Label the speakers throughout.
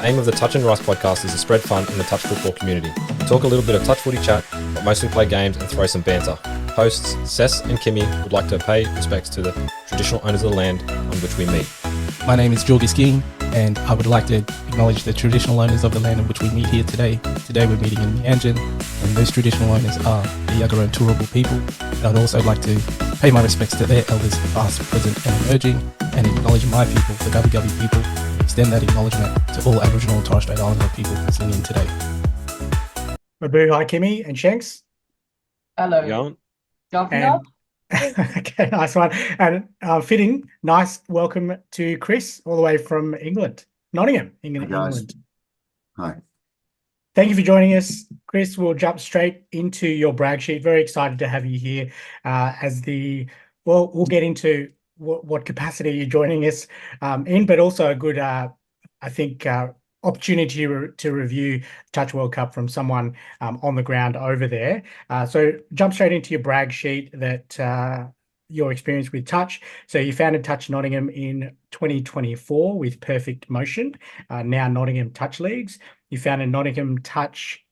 Speaker 1: aim of the Touch and Rice podcast is to spread fun in the touch football community. We talk a little bit of touch footy chat, but mostly play games and throw some banter. Hosts Cess and Kimmy would like to pay respects to the traditional owners of the land on which we meet.
Speaker 2: My name is Jorgie Skiing, and I would like to acknowledge the traditional owners of the land on which we meet here today. Today we're meeting in Meanjin, and those traditional owners are the Yagara and Turrbal people. And I'd also like to pay my respects to their elders, past, present and emerging, and acknowledge my people, the Gubbi Gubbi people. Extend that acknowledgement to all Aboriginal and Torres Strait Islander people listening in today.
Speaker 3: Mabu, hi Kimmy and Shanks.
Speaker 4: Hello.
Speaker 3: And, okay, nice one. And fitting, nice welcome to Chris, all the way from England, Nottingham, England.
Speaker 5: Hi.
Speaker 3: Thank you for joining us, Chris. We'll jump straight into your brag sheet. Very excited to have you here we'll get into what capacity you're joining us in, but also a good, opportunity to review Touch World Cup from someone on the ground over there. So jump straight into your brag sheet that your experience with Touch. So you founded Touch Nottingham in 2024 with Perfect Motion, now Nottingham Touch Leagues. You founded Nottingham Touch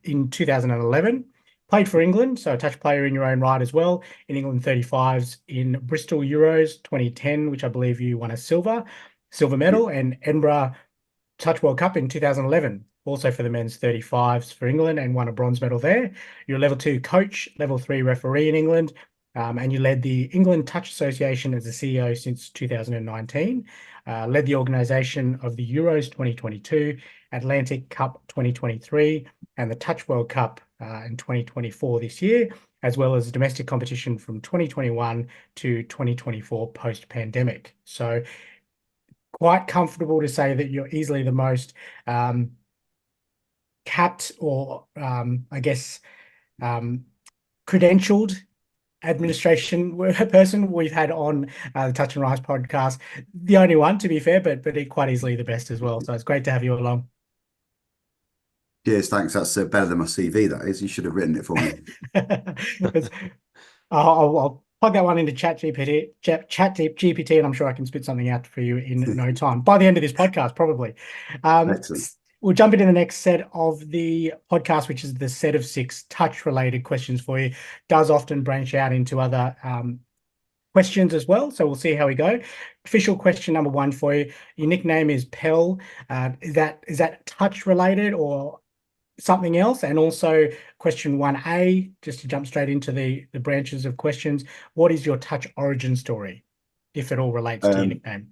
Speaker 3: in 2011. Played for England, so a touch player in your own right as well, in England 35s, in Bristol Euros 2010, which I believe you won a silver medal, and Edinburgh Touch World Cup in 2011, also for the men's 35s for England, and won a bronze medal there. You're a level 2 coach, level 3 referee in England, and you led the England Touch Association as the CEO since 2019, led the organisation of the Euros 2022, Atlantic Cup 2023, and the Touch World Cup in 2024 this year, as well as domestic competition from 2021 to 2024 post-pandemic. So quite comfortable to say that you're easily the most capped or credentialed administration person we've had on the Touch and Rice podcast. The only one, to be fair, but quite easily the best as well. So it's great to have you along.
Speaker 5: Cheers, thanks. That's better than my CV, that is. You should have written it for me.
Speaker 3: I'll plug that one into ChatGPT, and I'm sure I can spit something out for you in no time. By the end of this podcast, probably.
Speaker 5: Excellent.
Speaker 3: We'll jump into the next set of the podcast, which is the set of 6 touch-related questions for you. Does often branch out into other questions as well, so we'll see how we go. Official question number 1 for you. Your nickname is Pell. Is that touch-related or something else? And also question 1A, just to jump straight into the branches of questions, what is your touch origin story, if it all relates to your nickname?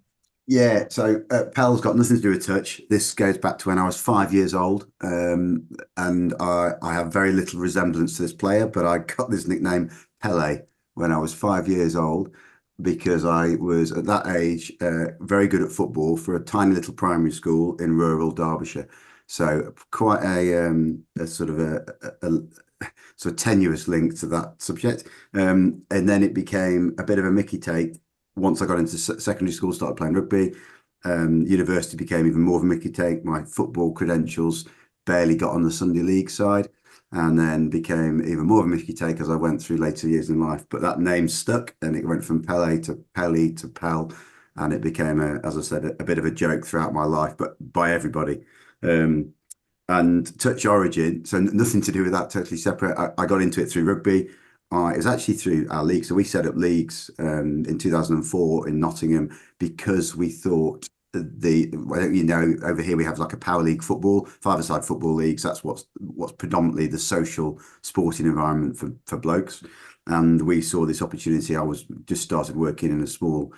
Speaker 5: Yeah, so Pell's got nothing to do with touch. This goes back to when I was 5 years old, and I have very little resemblance to this player, but I got this nickname Pele when I was 5 years old because I was at that age very good at football for a tiny little primary school in rural Derbyshire. So quite a sort of tenuous link to that subject. And then it became a bit of a Mickey take once I got into secondary school, started playing rugby. University became even more of a Mickey take. My football credentials barely got on the Sunday league side, and then became even more of a Mickey take as I went through later years in life. But that name stuck, and it went from Pele to Pelly to Pell, and it became, as I said, a bit of a joke throughout my life, but by everybody. And touch origin, so nothing to do with that, totally separate. I got into it through rugby. It was actually through our league. So we set up leagues in 2004 in Nottingham because we thought over here we have like a power league football, 5-a-side football leagues. That's what's predominantly the social sporting environment for blokes. And we saw this opportunity. I was just started working in a small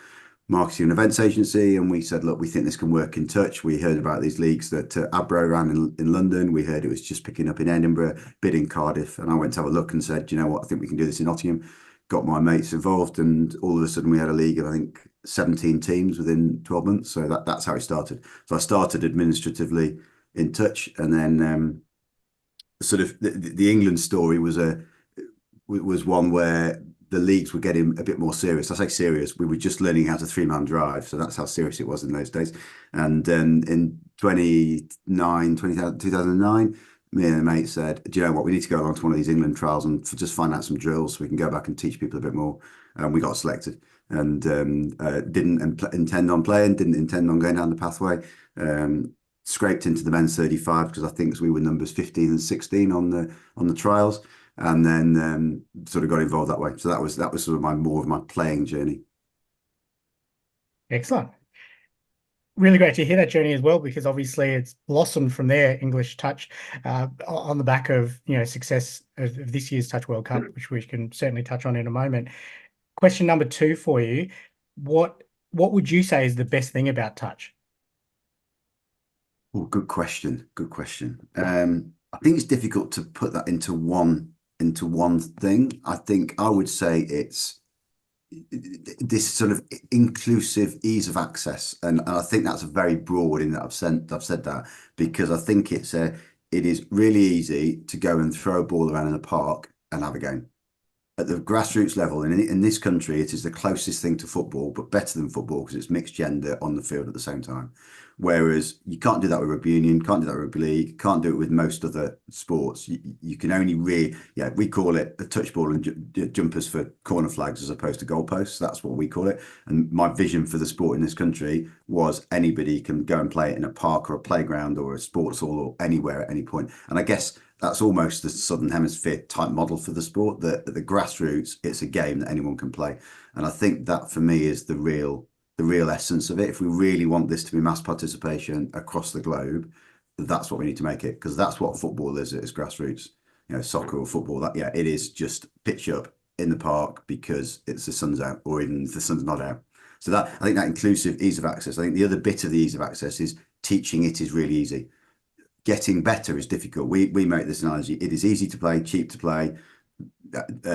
Speaker 5: marketing and events agency, and we said, look, we think this can work in touch. We heard about these leagues that Abro ran in London. We heard it was just picking up in Edinburgh, bid in Cardiff, and I went to have a look and said, you know what, I think we can do this in Nottingham. Got my mates involved, and all of a sudden we had a league of, I think, 17 teams within 12 months. So that's how it started. So I started administratively in touch, and then sort of the England story was one where the leagues were getting a bit more serious. I say serious, we were just learning how to 3-man drive. So that's how serious it was in those days. And in 2009, me and a mate said, do you know what, we need to go along to one of these England trials and just find out some drills so we can go back and teach people a bit more. And we got selected, and didn't intend on playing, didn't intend on going down the pathway. scraped into the men's 35 because I think we were numbers 15 and 16 on the trials, and then sort of got involved that way. So that was sort of more of my playing journey.
Speaker 3: Excellent. Really great to hear that journey as well, because obviously it's blossomed from there, English touch, on the back of success of this year's Touch World Cup, which we can certainly touch on in a moment. Question number 2 for you: what would you say is the best thing about touch?
Speaker 5: Oh, good question. Good question. I think it's difficult to put that into one thing. I think I would say it's this sort of inclusive ease of access, and I think that's very broad in that I've said that, because I think it is really easy to go and throw a ball around in a park and have a game. At the grassroots level, and in this country, it is the closest thing to football, but better than football because it's mixed gender on the field at the same time. Whereas you can't do that with rugby union, can't do that with rugby league, can't do it with most other sports. You can only really, we call it a touch ball and jumpers for corner flags as opposed to goalposts. That's what we call it. And my vision for the sport in this country was anybody can go and play it in a park or a playground or a sports hall or anywhere at any point. And I guess that's almost the Southern Hemisphere type model for the sport, that at the grassroots, it's a game that anyone can play. And I think that for me is the real essence of it. If we really want this to be mass participation across the globe, that's what we need to make it, because that's what football is. It is grassroots, soccer or football. It is just pitch up in the park because the sun's out, or even if the sun's not out. So I think that inclusive ease of access. I think the other bit of the ease of access is teaching it is really easy. Getting better is difficult. We make this analogy. It is easy to play, cheap to play,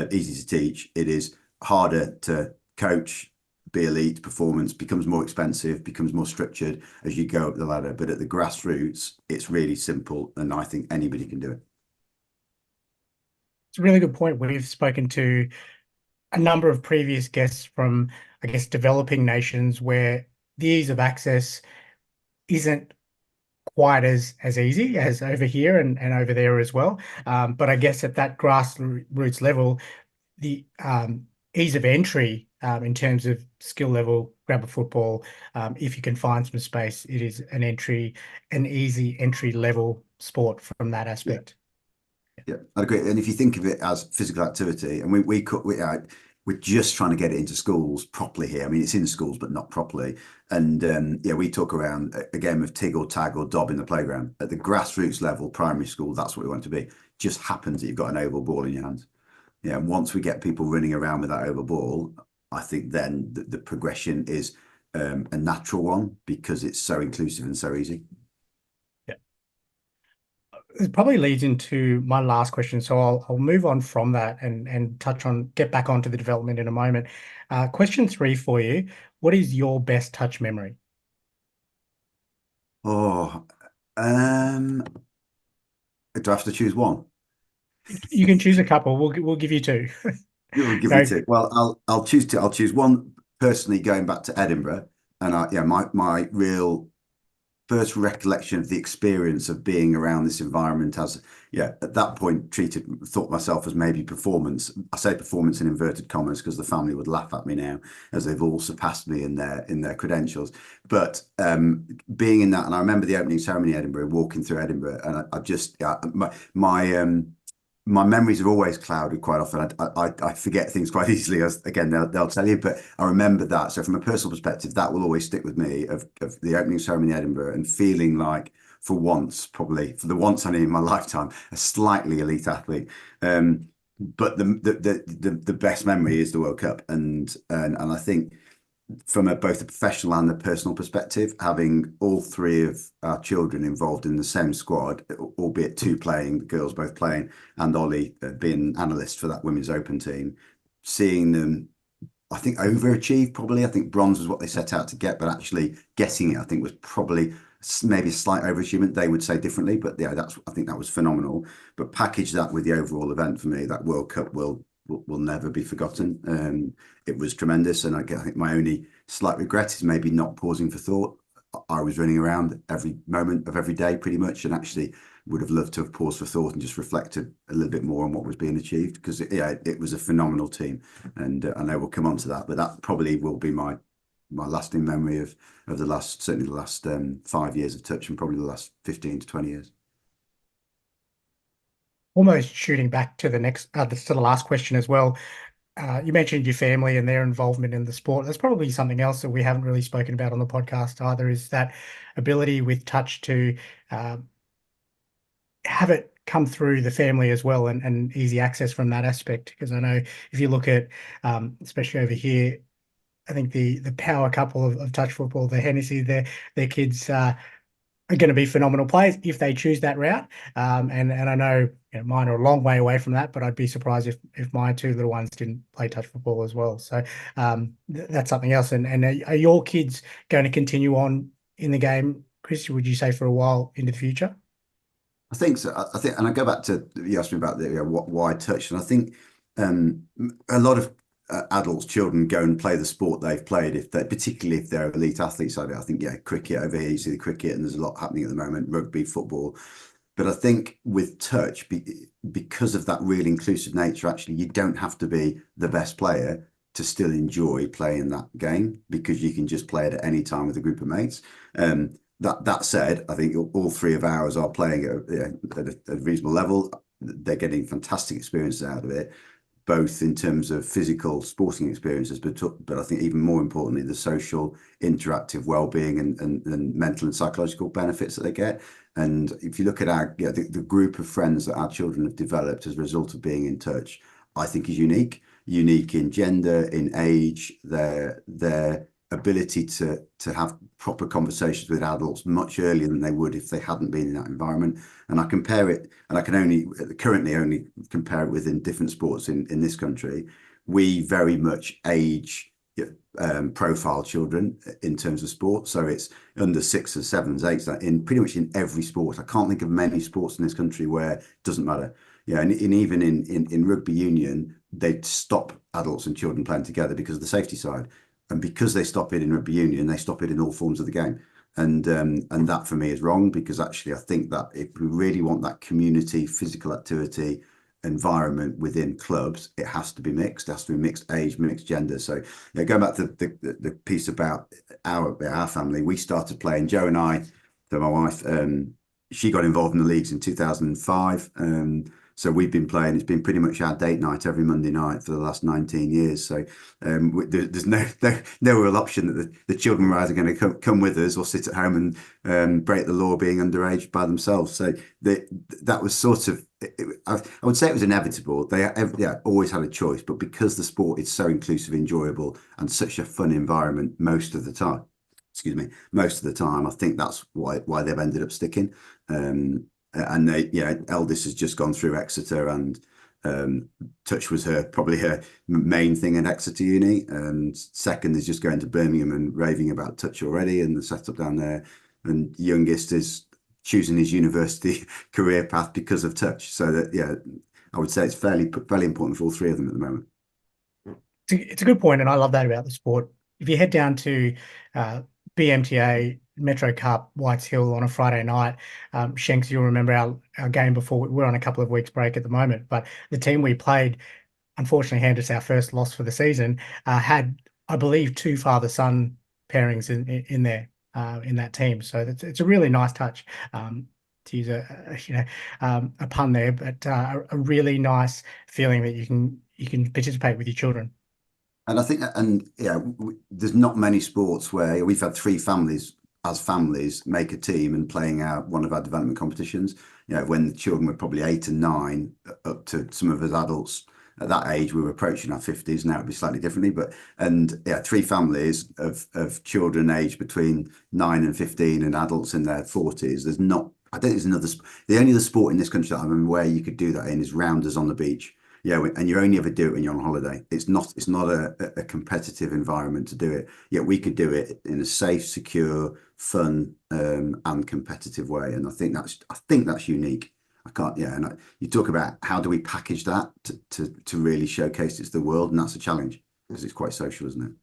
Speaker 5: easy to teach. It is harder to coach, be elite. Performance becomes more expensive, becomes more structured as you go up the ladder. But at the grassroots, it's really simple, and I think anybody can do it.
Speaker 3: It's a really good point. We've spoken to a number of previous guests from, I guess, developing nations where the ease of access isn't quite as easy as over here and over there as well. But I guess at that grassroots level, the ease of entry in terms of skill level, grab a football, if you can find some space, it is an easy entry level sport from that aspect.
Speaker 5: Yeah, I'd agree. And if you think of it as physical activity, and we're just trying to get it into schools properly here. I mean, it's in schools, but not properly. And we talk around a game of tig or tag or dob in the playground. At the grassroots level, primary school, that's what we want it to be. Just happens that you've got an oval ball in your hands. Yeah, and once we get people running around with that oval ball, I think then the progression is a natural one, because it's so inclusive and so easy.
Speaker 3: It probably leads into my last question, so I'll move on from that and get back onto the development in a moment. Question 3 for you: what is your best touch memory?
Speaker 5: Oh, do I have to choose one?
Speaker 3: You can choose a couple. We'll give you 2.
Speaker 5: You'll give me 2. Well, I'll choose 2. I'll choose one personally, going back to Edinburgh, and my real first recollection of the experience of being around this environment as, at that point thought myself as maybe performance. I say performance in inverted commas because the family would laugh at me now, as they've all surpassed me in their credentials. But being in that, and I remember the opening ceremony in Edinburgh, walking through Edinburgh, and I just my memories are always clouded quite often. I forget things quite easily, as again they'll tell you, but I remember that. So from a personal perspective, that will always stick with me, of the opening ceremony in Edinburgh, and feeling like, for the once I need in my lifetime, a slightly elite athlete. But the best memory is the World Cup, and I think from both a professional and a personal perspective, having all 3 of our children involved in the same squad, albeit 2 playing, the girls both playing, and Ollie being analyst for that Women's Open team, seeing them, I think, overachieve probably. I think bronze was what they set out to get, but actually getting it, I think, was probably maybe a slight overachievement. They would say differently, but I think that was phenomenal. But package that with the overall event, for me, that World Cup will never be forgotten. It was tremendous, and I think my only slight regret is maybe not pausing for thought. I was running around every moment of every day pretty much, and actually would have loved to have paused for thought and just reflected a little bit more on what was being achieved, because it was a phenomenal team, and I know we'll come on to that, but that probably will be my my lasting memory of certainly the last 5 years of touch, and probably the last 15 to 20 years.
Speaker 3: Almost shooting back to the last question as well. You mentioned your family and their involvement in the sport. That's probably something else that we haven't really spoken about on the podcast either, is that ability with touch to have it come through the family as well, and easy access from that aspect. Because I know if you look at, especially over here, I think the power couple of touch football, the Hennessy, their kids are going to be phenomenal players if they choose that route. And I know, mine are a long way away from that, but I'd be surprised if my two little ones didn't play touch football as well. So that's something else. And are your kids going to continue on in the game, Chris? Would you say for a while into the future?
Speaker 5: I think so. I think, and I go back to, you asked me about why touch, and I think a lot of adults, children go and play the sport they've played, particularly if they're elite athletes. I think cricket over here, you see the cricket, and there's a lot happening at the moment, rugby, football. But I think with touch, because of that really inclusive nature, actually, you don't have to be the best player to still enjoy playing that game, because you can just play it at any time with a group of mates. That said, I think all three of ours are playing at a reasonable level. They're getting fantastic experiences out of it, both in terms of physical sporting experiences, but I think even more importantly, the social, interactive well-being and mental and psychological benefits that they get. And if you look at the group of friends that our children have developed as a result of being in touch, I think is unique in gender, in age, their ability to have proper conversations with adults much earlier than they would if they hadn't been in that environment. And I compare it, and I can currently only compare it within different sports in this country. We very much age profile children in terms of sport. So it's under 6s, 7s, 8s, in pretty much in every sport. I can't think of many sports in this country where it doesn't matter. Yeah, and even in rugby union, they stop adults and children playing together because of the safety side. And because they stop it in rugby union, they stop it in all forms of the game. And that for me is wrong, because actually I think that if we really want that community, physical activity environment within clubs, it has to be mixed. It has to be mixed age, mixed gender. So going back to the piece about our family, we started playing, Joe and I, so my wife, she got involved in the leagues in 2005. So we've been playing, it's been pretty much our date night every Monday night for the last 19 years. So there's no real option that the children are either going to come with us or sit at home and break the law being underage by themselves. So that was sort of, I would say it was inevitable. They always had a choice, but because the sport is so inclusive, enjoyable, and such a fun environment most of the time, I think that's why they've ended up sticking. And eldest has just gone through Exeter, and touch was probably her main thing at Exeter Uni. And second is just going to Birmingham and raving about touch already, and the setup down there. And youngest is choosing his university career path because of touch. So that I would say it's fairly important for all three of them at the moment.
Speaker 3: It's a good point, and I love that about the sport. If you head down to BMTA Metro Cup, Whites Hill on a Friday night, Shanks, you'll remember our game before. We're on a couple of weeks break at the moment, but the team we played, unfortunately, handed us our first loss for the season. Had, I believe, 2 father-son pairings in there in that team. So it's a really nice touch. To use a pun there, but a really nice feeling that you can participate with your children.
Speaker 5: And I think, there's not many sports where we've had 3 families as families make a team and playing one of our development competitions. When the children were probably 8 and 9, up to some of us adults at that age, we were approaching our 50s. Now it'd be slightly differently, but 3 families of children aged between 9 and 15 and adults in their 40s. I don't think there's the only other sport in this country that I remember where you could do that in is rounders on the beach. And you only ever do it when you're on holiday. It's not a competitive environment to do it. Yet we could do it in a safe, secure, fun, and competitive way. And I think that's unique. You talk about how do we package that to really showcase it to the world, and that's a challenge because it's quite social, isn't it?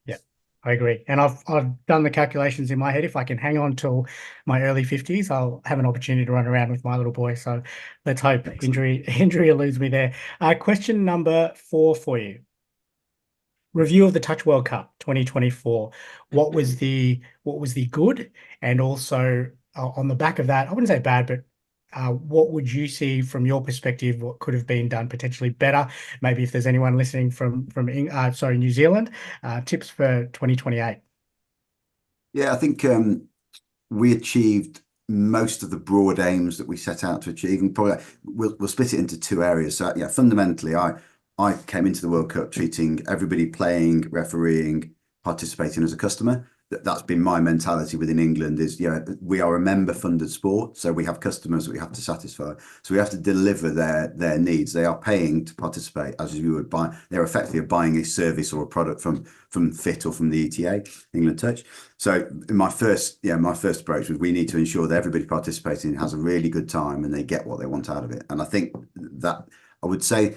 Speaker 3: Yeah, I agree. And I've done the calculations in my head. If I can hang on till my early 50s, I'll have an opportunity to run around with my little boy. So let's hope injury eludes me there. Question number 4 for you. review of the Touch World Cup 2024. What was the good, and also on the back of that, I wouldn't say bad, but what would you see from your perspective? What could have been done potentially better? Maybe if there's anyone listening from New Zealand, tips for 2028.
Speaker 5: Yeah, I think we achieved most of the broad aims that we set out to achieve, and probably we'll split it into two areas. So yeah, fundamentally, I came into the World Cup treating everybody playing, refereeing, participating as a customer. That's been my mentality within England. Is we are a member-funded sport, so we have customers that we have to satisfy. So we have to deliver their needs. They are paying to participate, as you would buy. They're effectively buying a service or a product from FIT or from the ETA, England Touch. So my first approach was we need to ensure that everybody participating has a really good time and they get what they want out of it. And I think that I wouldn't say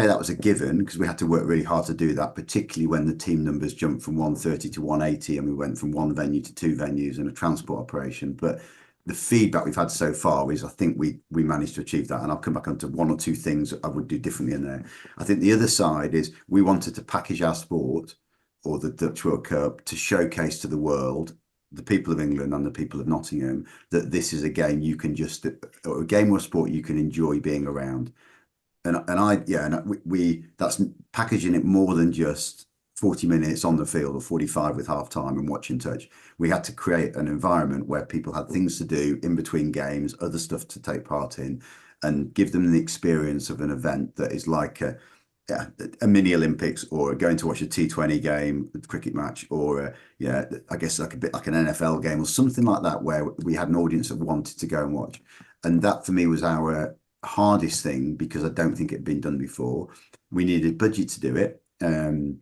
Speaker 5: that was a given, because we had to work really hard to do that, particularly when the team numbers jumped from 130 to 180 and we went from one venue to two venues and a transport operation. But the feedback we've had so far is I think we managed to achieve that. And I'll come back onto one or two things I would do differently in there. I think the other side is we wanted to package our sport, or the Dutch World Cup, to showcase to the world, the people of England and the people of Nottingham, that this is a game you can or a game or sport you can enjoy being around. That's packaging it more than just 40 minutes on the field or 45 with half time and watching touch. We had to create an environment where people had things to do in between games, other stuff to take part in, and give them the experience of an event that is like a mini Olympics, or going to watch a T20 game, a cricket match, or I guess like a bit like an NFL game or something like that, where we had an audience that wanted to go and watch. And that for me was our hardest thing, because I don't think it had been done before. We needed budget to do it, and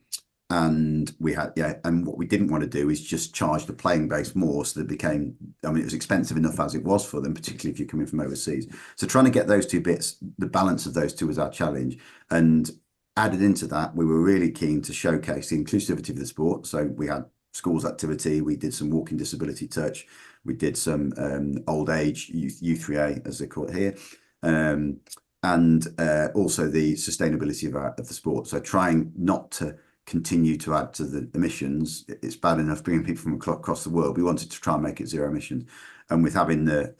Speaker 5: we had and what we didn't want to do is just charge the playing base more, so that it became, it was expensive enough as it was for them, particularly if you're coming from overseas. So trying to get those two bits, the balance of those two, was our challenge. And added into that, we were really keen to showcase the inclusivity of the sport. So we had schools activity, we did some walking disability touch, we did some old age U3A, as they call it here, and also the sustainability of the sport. So trying not to continue to add to the emissions. It's bad enough bringing people from across the world. We wanted to try and make it zero emissions. And with having the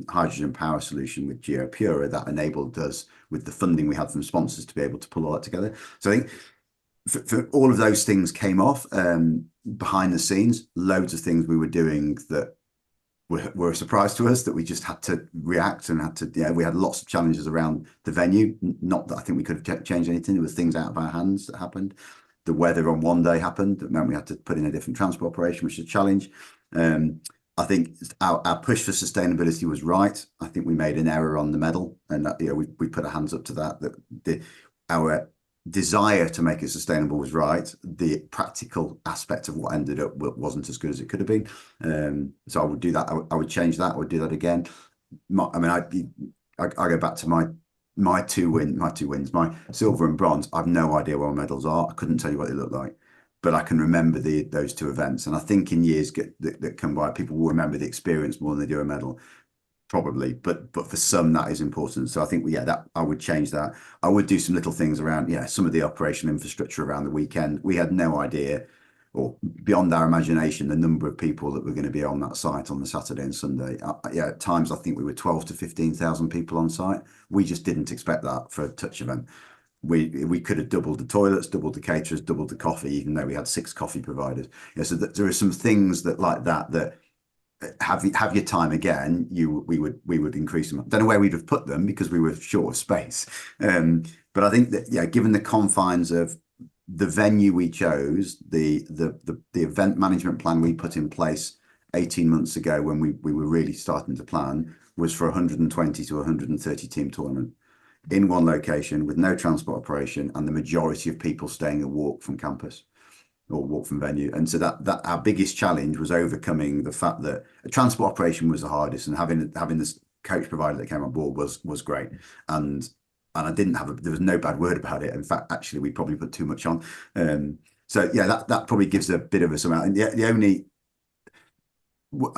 Speaker 5: hydrogen power solution with GeoPura, that enabled us, with the funding we had from sponsors, to be able to pull all that together. So I think for all of those things came off behind the scenes, loads of things we were doing that were a surprise to us, that we just had to react and we had lots of challenges around the venue. Not that I think we could have changed anything. There were things out of our hands that happened. The weather on one day happened that meant we had to put in a different transport operation, which is a challenge. I think our push for sustainability was right. I think we made an error on the medal, and we put our hands up to that. Our desire to make it sustainable was right. The practical aspect of what ended up wasn't as good as it could have been. So I would do that. I would change that. I would do that again. I go back to my two wins, my silver and bronze. I've no idea what my medals are. I couldn't tell you what they look like, but I can remember those two events. And I think in years that come by, people will remember the experience more than they do a medal, probably. But for some, that is important. So I think that I would change that. I would do some little things around some of the operational infrastructure around the weekend. We had no idea, or beyond our imagination, the number of people that were going to be on that site on the Saturday and Sunday. At times I think we were 12 to 15,000 people on site. We just didn't expect that for a touch event. We could have doubled the toilets, doubled the caterers, doubled the coffee, even though we had 6 coffee providers. So there are some things that have your time again. We would increase them. I don't know where we'd have put them, because we were short of space. But I think that given the confines of the venue we chose, the event management plan we put in place 18 months ago, when we were really starting to plan, was for 120 to 130 team tournament in one location with no transport operation, and the majority of people staying a walk from campus or walk from venue. And so that our biggest challenge was overcoming the fact that a transport operation was the hardest, and having this coach provider that came on board was great. And I didn't there was no bad word about it. In fact, actually, we probably put too much on. That probably gives a bit of a sum out. And I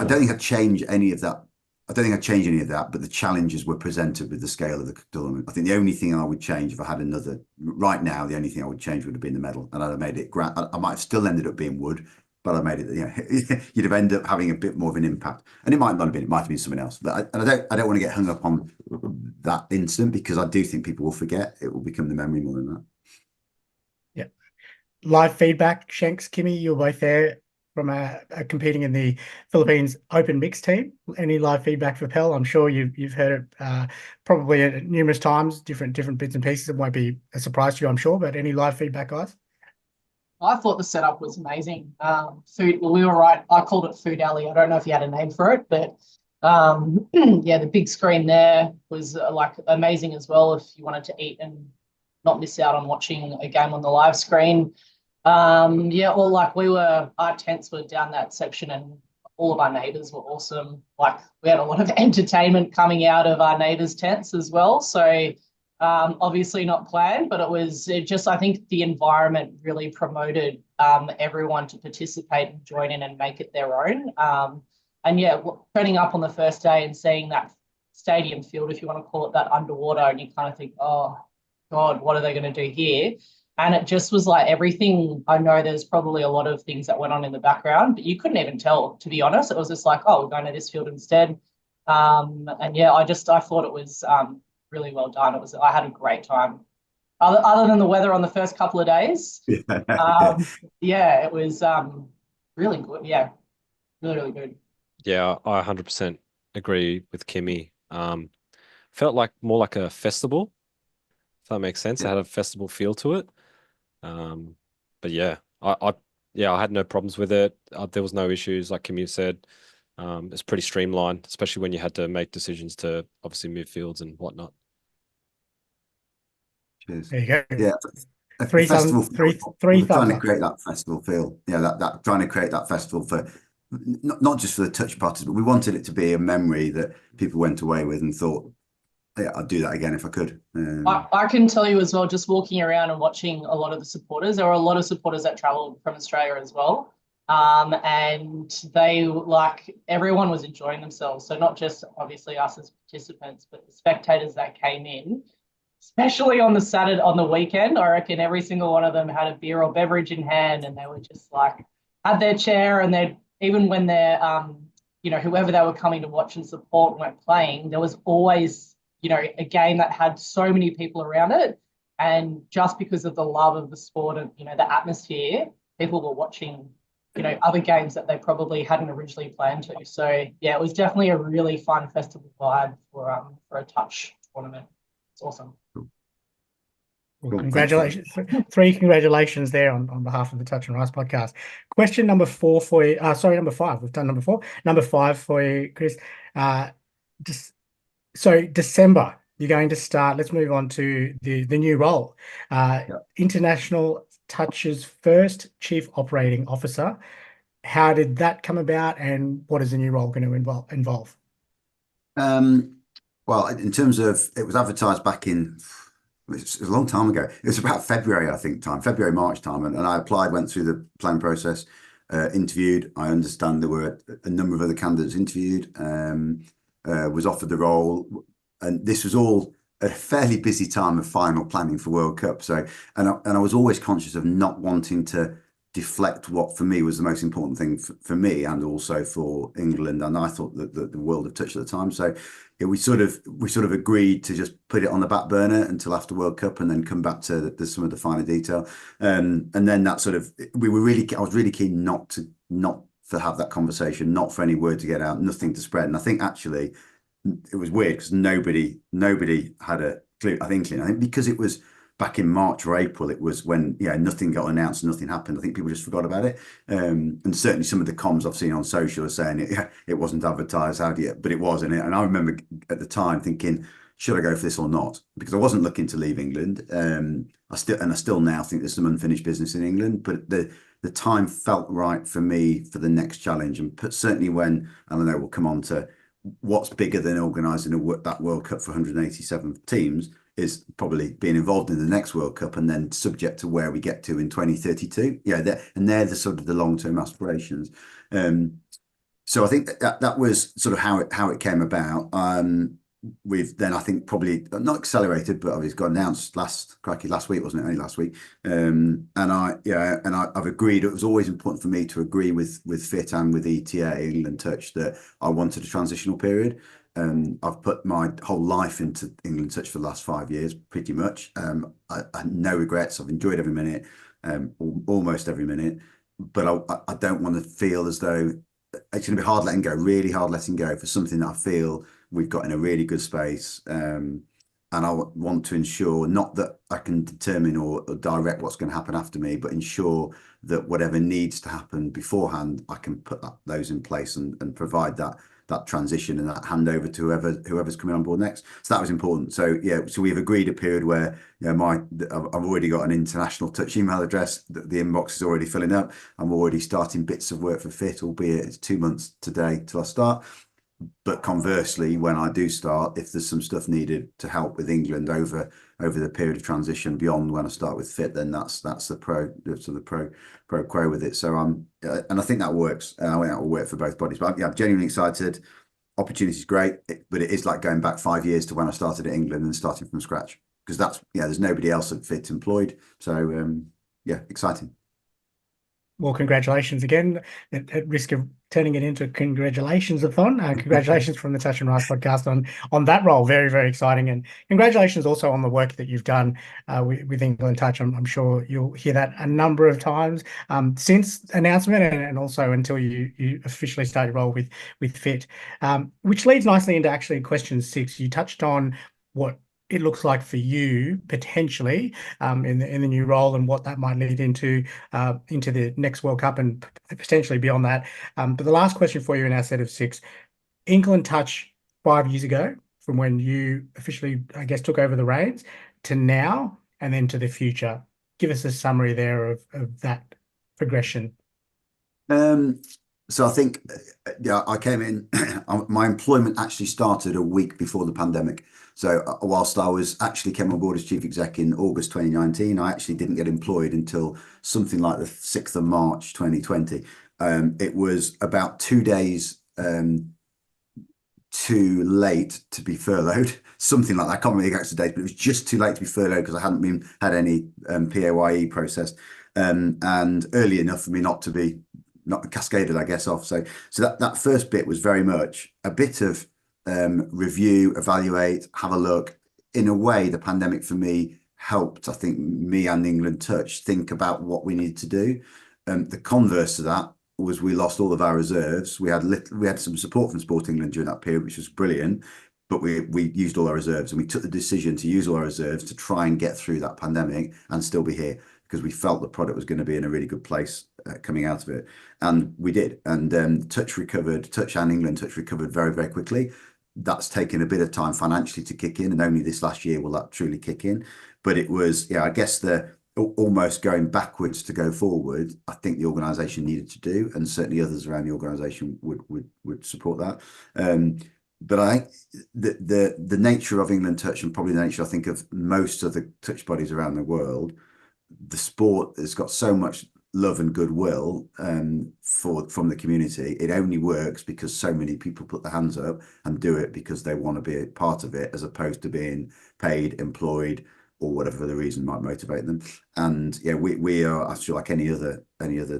Speaker 5: don't think I'd change any of that I don't think I'd change any of that, but the challenges were presented with the scale of the tournament. I think the only thing I would change if I had another, right now, the only thing I would change would have been the medal, and I'd have made it grand. I might have still ended up being wood, but I made it, you'd have ended up having a bit more of an impact, and it might not have been, it might have been something else. But I don't want to get hung up on that incident, because I do think people will forget. It will become the memory more than that.
Speaker 3: Yeah. Live feedback, Shanks, Kimmy, you're both there from competing in the Philippines Open Mixed team. Any live feedback for Pell? I'm sure you've heard it probably numerous times, different bits and pieces. It won't be a surprise to you, I'm sure, but any live feedback, guys?
Speaker 4: I thought the setup was amazing. Food, well, we were right. I called it Food Alley. I don't know if you had a name for it, but yeah, the big screen there was like amazing as well if you wanted to eat and not miss out on watching a game on the live screen. Yeah, well, like our tents were down that section, and all of our neighbors were awesome. Like, we had a lot of entertainment coming out of our neighbors' tents as well. So obviously not planned, but I think the environment really promoted everyone to participate and join in and make it their own. And yeah, turning up on the first day and seeing that stadium field, if you want to call it that, underwater, and you kind of think, oh God, what are they going to do here? And it just was like everything. I know there's probably a lot of things that went on in the background, but you couldn't even tell, to be honest. It was just like, oh, we're going to this field instead. And yeah, I thought it was really well done. I had a great time. Other than the weather on the first couple of days, yeah, it was really good. Yeah, really, really good.
Speaker 1: Yeah, I 100% agree with Kimmy. Felt like more like a festival, if that makes sense. It had a festival feel to it. But yeah, I had no problems with it. There was no issues, like Kimmy said. It's pretty streamlined, especially when you had to make decisions to obviously move fields and whatnot.
Speaker 5: Cheers.
Speaker 3: There you go.
Speaker 5: Yeah.
Speaker 3: Three
Speaker 5: trying
Speaker 3: thumbs
Speaker 5: to
Speaker 3: up.
Speaker 5: create that festival feel. Yeah, that trying to create that festival for not just for the touch parties, but we wanted it to be a memory that people went away with and thought, yeah, I'd do that again if I could.
Speaker 4: I can tell you as well, just walking around and watching a lot of the supporters, there were a lot of supporters that travelled from Australia as well. And they, like, everyone was enjoying themselves. So not just obviously us as participants, but the spectators that came in, especially on the weekend. I reckon every single one of them had a beer or beverage in hand, and they were just like, had their chair, and even when they're, whoever they were coming to watch and support weren't playing, there was always, a game that had so many people around it. And just because of the love of the sport and, the atmosphere, people were watching, other games that they probably hadn't originally planned to. So yeah, it was definitely a really fun festival vibe for a touch tournament. It's awesome.
Speaker 3: Well, congratulations. 3 congratulations there on behalf of the Touch and Rise podcast. Question number 4 for you. Number 5. We've done number 4. Number 5 for you, Chris. So December, you're going to start. Let's move on to the new role. International Touch's first Chief Operating Officer. How did that come about, and what is the new role going to involve?
Speaker 5: Well, in terms of, it was advertised back in, it was a long time ago. It was about February, I think, February, March time. And I applied, went through the planning process, interviewed. I understand there were a number of other candidates interviewed, was offered the role. And this was all a fairly busy time of final planning for World Cup. So, and I was always conscious of not wanting to deflect what for me was the most important thing for me and also for England. And I thought that the world of touch at the time. So yeah, we sort of agreed to just put it on the back burner until after World Cup and then come back to some of the finer detail. And then that sort of, I was really keen not to have that conversation, not for any word to get out, nothing to spread. And I think actually it was weird because nobody had a clue. I think because it was back in March or April, it was when nothing got announced, nothing happened. I think people just forgot about it. And certainly some of the comms I've seen on social are saying it wasn't advertised, but it was in it. And I remember at the time thinking, should I go for this or not? Because I wasn't looking to leave England. I still now think there's some unfinished business in England, but the time felt right for me for the next challenge. And certainly when, I don't know, we'll come on to what's bigger than organising that World Cup for 187 teams is probably being involved in the next World Cup and then subject to where we get to in 2032. Yeah, they're the sort of the long-term aspirations. So I think that was sort of how it came about. We've then, I think, probably not accelerated, but obviously got announced last week, wasn't it? Only last week. I've agreed. It was always important for me to agree with FIT and with ETA, England Touch, that I wanted a transitional period. I've put my whole life into England Touch for the last 5 years, pretty much. I no regrets. I've enjoyed every minute, almost every minute. But I don't want to feel as though it's going to be hard letting go, really hard letting go for something that I feel we've got in a really good space. And I want to ensure not that I can determine or direct what's going to happen after me, but ensure that whatever needs to happen beforehand, I can put those in place and provide that transition and that handover to whoever's coming on board next. So that was important. So yeah, so we've agreed a period where, you know, I've already got an international touch email address. The inbox is already filling up. I'm already starting bits of work for FIT, albeit it's 2 months today till I start. But conversely, when I do start, if there's some stuff needed to help with England over the period of transition beyond when I start with FIT, then that's the pro quo with it. So and I think that works. I think that will work for both bodies. But yeah, I'm genuinely excited. Opportunity is great, but it is like going back 5 years to when I started at England and starting from scratch, because there's nobody else at FIT employed. So yeah, exciting.
Speaker 3: Well, congratulations again. At risk of turning it into congratulations-a-thon, congratulations from the Touch and Rise podcast on that role. Very, very exciting. And congratulations also on the work that you've done with England Touch. I'm sure you'll hear that a number of times since announcement and also until you officially start your role with FIT, which leads nicely into actually question 6. You touched on what it looks like for you potentially in the new role and what that might lead into the next World Cup and potentially beyond that. But the last question for you in our set of 6, England Touch 5 years ago, from when you officially, I guess, took over the reins to now and then to the future. Give us a summary there of that progression.
Speaker 5: So I think, yeah, I came in, my employment actually started a week before the pandemic. So whilst I came on board as chief exec in August 2019, I actually didn't get employed until something like the 6th of March 2020. It was about 2 days too late to be furloughed, something like that. I can't remember the exact date, but it was just too late to be furloughed because I hadn't had any PAYE processed and early enough for me not cascaded, I guess, off. So that first bit was very much a bit of review, evaluate, have a look. In a way, the pandemic for me helped, I think, me and England Touch think about what we needed to do. The converse to that was we lost all of our reserves. We had some support from Sport England during that period, which was brilliant, but we used all our reserves, and we took the decision to use all our reserves to try and get through that pandemic and still be here, because we felt the product was going to be in a really good place coming out of it. And we did. And Touch and England Touch recovered very, very quickly. That's taken a bit of time financially to kick in, and only this last year will that truly kick in. But it was, yeah, I guess almost going backwards to go forward, I think the organisation needed to do, and certainly others around the organisation would support that. But I think the nature of England Touch, and probably the nature, I think, of most of the touch bodies around the world, the sport has got so much love and goodwill from the community. It only works because so many people put their hands up and do it because they want to be a part of it, as opposed to being paid, employed, or whatever the reason might motivate them. And yeah, we are actually like any other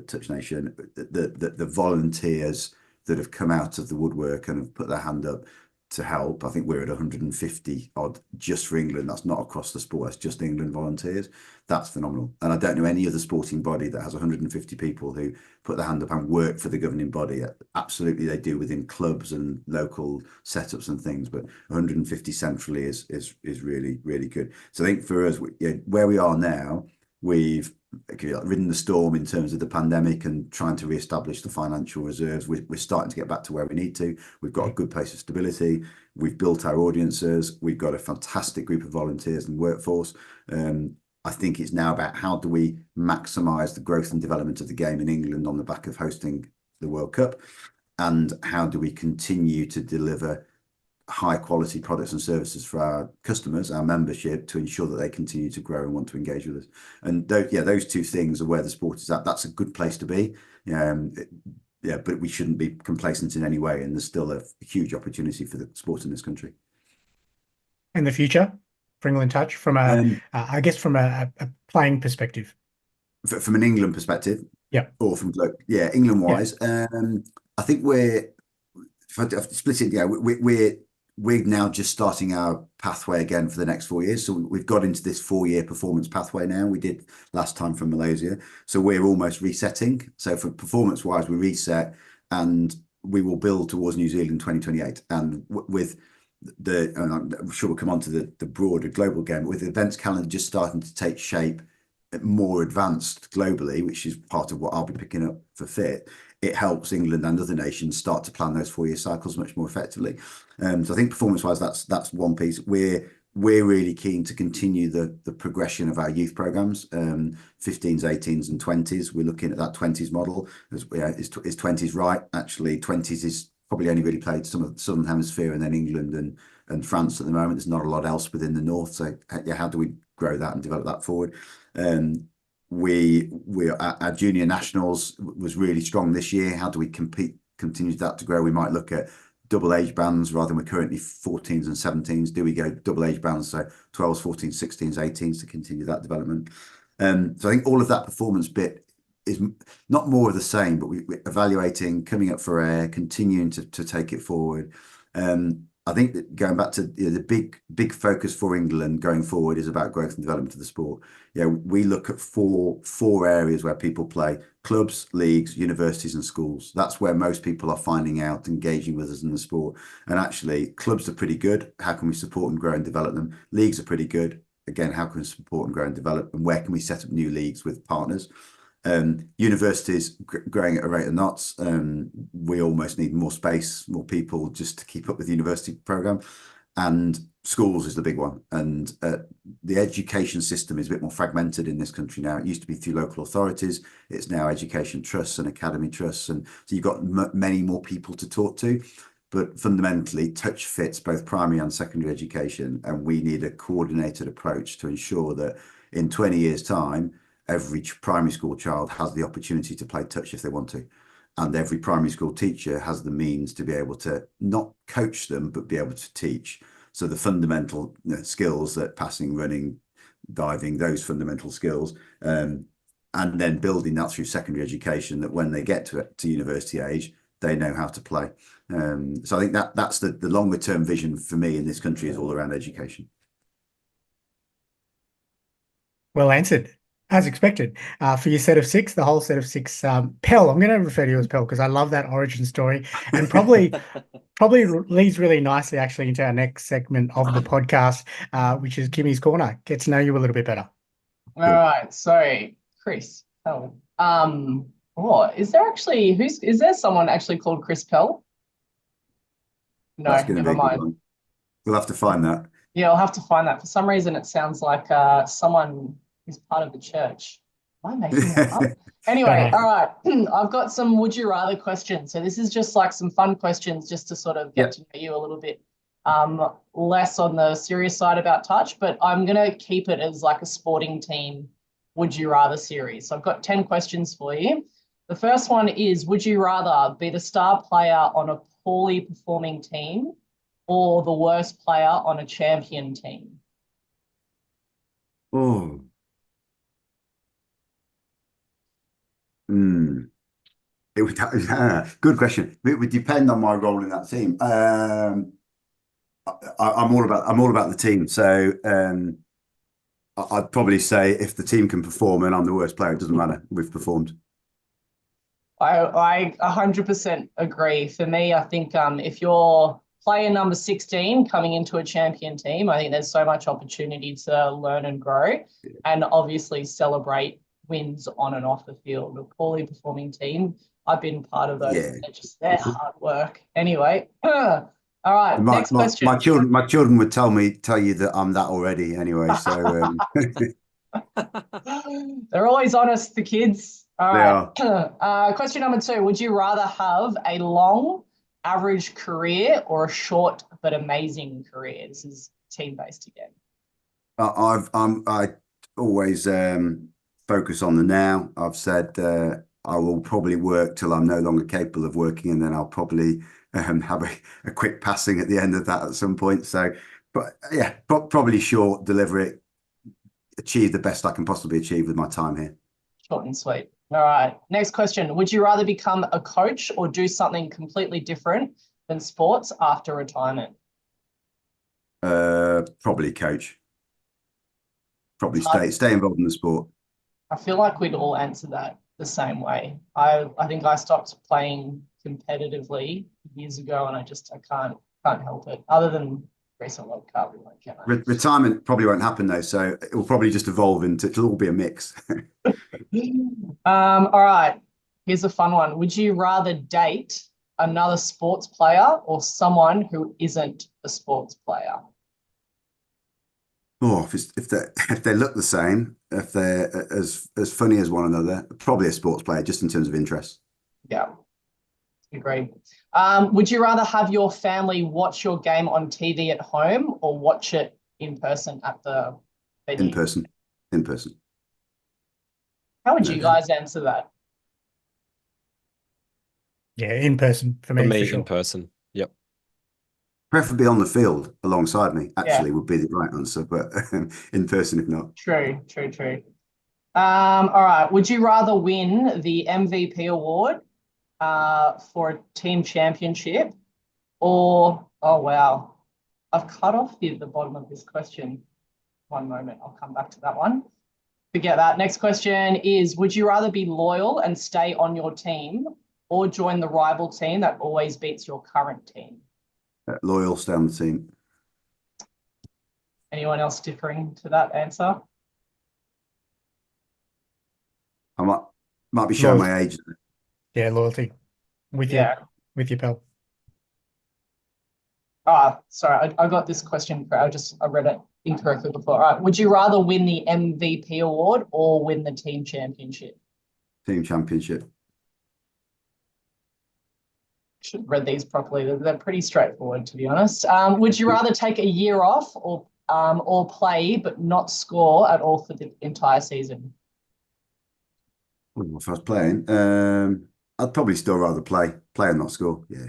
Speaker 5: touch nation. The volunteers that have come out of the woodwork and have put their hand up to help. I think we're at 150 odd just for England. That's not across the sport. That's just England volunteers. That's phenomenal. And I don't know any other sporting body that has 150 people who put their hand up and work for the governing body. Absolutely, they do within clubs and local setups and things, but 150 centrally is really, really good. So I think for us, where we are now, we've ridden the storm in terms of the pandemic and trying to re-establish the financial reserves. We're starting to get back to where we need to. We've got a good place of stability. We've built our audiences. We've got a fantastic group of volunteers and workforce. I think it's now about how do we maximise the growth and development of the game in England on the back of hosting the World Cup, and how do we continue to deliver high quality products and services for our customers, our membership, to ensure that they continue to grow and want to engage with us. And those two things are where the sport is at. That's a good place to be. yeah, but we shouldn't be complacent in any way. And there's still a huge opportunity for the sport in this country.
Speaker 3: In the future for England Touch from I guess from a playing perspective.
Speaker 5: From an England perspective,
Speaker 3: Yeah.
Speaker 5: or from England wise, I think if I split it, we're now just starting our pathway again for the next 4 years. So we've got into this 4-year performance pathway now. We did last time from Malaysia, so we're almost resetting. So for performance wise, we reset and we will build towards New Zealand 2028, and with and I'm sure we'll come on to the broader global game, with the events calendar just starting to take shape, more advanced globally, which is part of what I'll be picking up for FIT. It helps England and other nations start to plan those 4-year cycles much more effectively. So I think performance-wise, that's one piece. We're really keen to continue the progression of our youth programs, 15s, 18s, and 20s. We're looking at that 20s model. Is 20s right? Actually, 20s is probably only really played some of the Southern Hemisphere and then England and France at the moment. There's not a lot else within the North. So yeah, how do we grow that and develop that forward? Our junior nationals was really strong this year. How do we continue that to grow? We might look at double age bands rather than we're currently 14s and 17s. Do we go double age bands, so 12s, 14s, 16s, 18s to continue that development? So I think all of that performance bit is not more of the same, but we're evaluating, coming up for air, continuing to take it forward. I think that going back to the big focus for England going forward is about growth and development of the sport. We look at four areas where people play: clubs, leagues, universities, and schools. That's where most people are finding out, engaging with us in the sport. And actually, clubs are pretty good. How can we support and grow and develop them? Leagues are pretty good. Again, how can we support and grow and develop? And where can we set up new leagues with partners? Universities growing at a rate of knots. We almost need more space, more people just to keep up with the university program. And schools is the big one. And the education system is a bit more fragmented in this country now. It used to be through local authorities. It's now education trusts and academy trusts. And so you've got many more people to talk to. But fundamentally, touch fits both primary and secondary education. And we need a coordinated approach to ensure that in 20 years' time, every primary school child has the opportunity to play touch if they want to. And every primary school teacher has the means to be able to not coach them, but be able to teach. So the fundamental skills, that passing, running, diving, those fundamental skills, and then building that through secondary education, that when they get to university age, they know how to play. So I think that's the longer term vision for me in this country, is all around education.
Speaker 3: Well answered. As expected, for your set of six, the whole set of six, Pell, I'm going to refer to you as Pell because I love that origin story, and probably leads really nicely actually into our next segment of the podcast, which is Kimmy's Corner. Get to know you a little bit better.
Speaker 4: All right, so Chris Pell. Is there someone actually called Chris Pell? No, never mind.
Speaker 5: We'll have to find that.
Speaker 4: Yeah, I'll have to find that. For some reason, it sounds like someone is part of the church. Am I making that up? Anyway, all right. I've got some would you rather questions. So this is just like some fun questions just to sort of get to know you a little bit less on the serious side about touch, but I'm going to keep it as like a sporting team would you rather series. So I've got 10 questions for you. The first one is, would you rather be the star player on a poorly performing team or the worst player on a champion team?
Speaker 5: Oh. It would good question. It would depend on my role in that team. I'm all about the team. So I'd probably say if the team can perform and I'm the worst player, it doesn't matter. We've performed.
Speaker 4: I 100% agree. For me, I think if you're player number 16 coming into a champion team, I think there's so much opportunity to learn and grow, and obviously celebrate wins on and off the field. A poorly performing team, I've been part of those. Yeah. They're hard work. Anyway, all right. Next question.
Speaker 5: My children would tell you that I'm that already. Anyway, so
Speaker 4: they're always honest, the kids. All right. Question number 2: would you rather have a long, average career or a short but amazing career? This is team-based again.
Speaker 5: I always focus on the now. I've said I will probably work till I'm no longer capable of working, and then I'll probably have a quick passing at the end of that at some point. So, but yeah, probably short, deliver it, achieve the best I can possibly achieve with my time here.
Speaker 4: Short and sweet. All right. Next question. Would you rather become a coach or do something completely different than sports after retirement?
Speaker 5: Probably coach. Probably stay involved in the sport.
Speaker 4: I feel like we'd all answer that the same way. I think I stopped playing competitively years ago, and I can't help it. Other than recent World Cup, can I?
Speaker 5: Retirement probably won't happen though, so it will probably just evolve it'll all be a mix.
Speaker 4: All right. Here's a fun one. Would you rather date another sports player or someone who isn't a sports player?
Speaker 5: Oh, if they look the same, if they're as funny as one another, probably a sports player, just in terms of interest.
Speaker 4: Yeah, agree. Would you rather have your family watch your game on TV at home or watch it in person at the venue?
Speaker 5: In person. In person.
Speaker 4: How would you guys answer that?
Speaker 3: Yeah, in person for me.
Speaker 1: For me,
Speaker 3: sure.
Speaker 1: in person. Yep.
Speaker 5: Preferably on the field alongside me, actually, would be the right answer, but in person if not.
Speaker 4: True. All right. Would you rather win the MVP award for a team championship or, oh, wow, I've cut off the bottom of this question. One moment, I'll come back to that one. Forget that. Next question is, would you rather be loyal and stay on your team or join the rival team that always beats your current team?
Speaker 5: Loyal, stay on the team.
Speaker 4: Anyone else differing to that answer?
Speaker 5: I might be showing my age.
Speaker 3: Yeah, loyalty. With you, pal.
Speaker 4: Sorry, I got this question. I read it incorrectly before. All right. Would you rather win the MVP award or win the team championship?
Speaker 5: Team championship.
Speaker 4: Should have read these properly. They're pretty straightforward, to be honest. Would you rather take a year off or play but not score at all for the entire season?
Speaker 5: Well, if I was playing, I'd probably still rather play and not score. Yeah.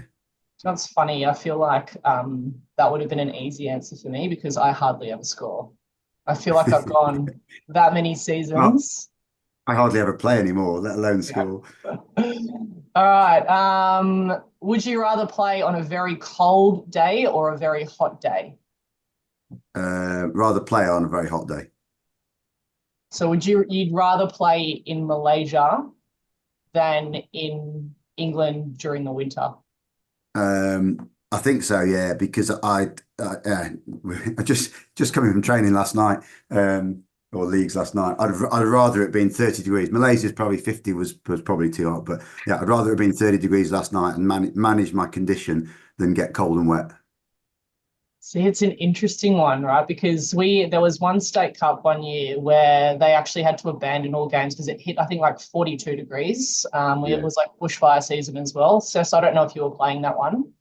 Speaker 4: That's funny. I feel like that would have been an easy answer for me because I hardly ever score. I feel like I've gone that many seasons.
Speaker 5: I hardly ever play anymore, let alone score.
Speaker 4: All right. Would you rather play on a very cold day or a very hot day?
Speaker 5: Rather play on a very hot day.
Speaker 4: So you'd rather play in Malaysia than in England during the winter?
Speaker 5: I think so, yeah, because I just coming from training last night, or leagues last night. I'd rather it been 30 degrees. Malaysia's probably 50 was probably too hot, but yeah, I'd rather it been 30 degrees last night and manage my condition than get cold and wet.
Speaker 4: See, it's an interesting one, right? Because there was one state cup one year where they actually had to abandon all games because it hit, I think, like 42 degrees. It was like bushfire season as well. Cess, I don't know if you were playing that one,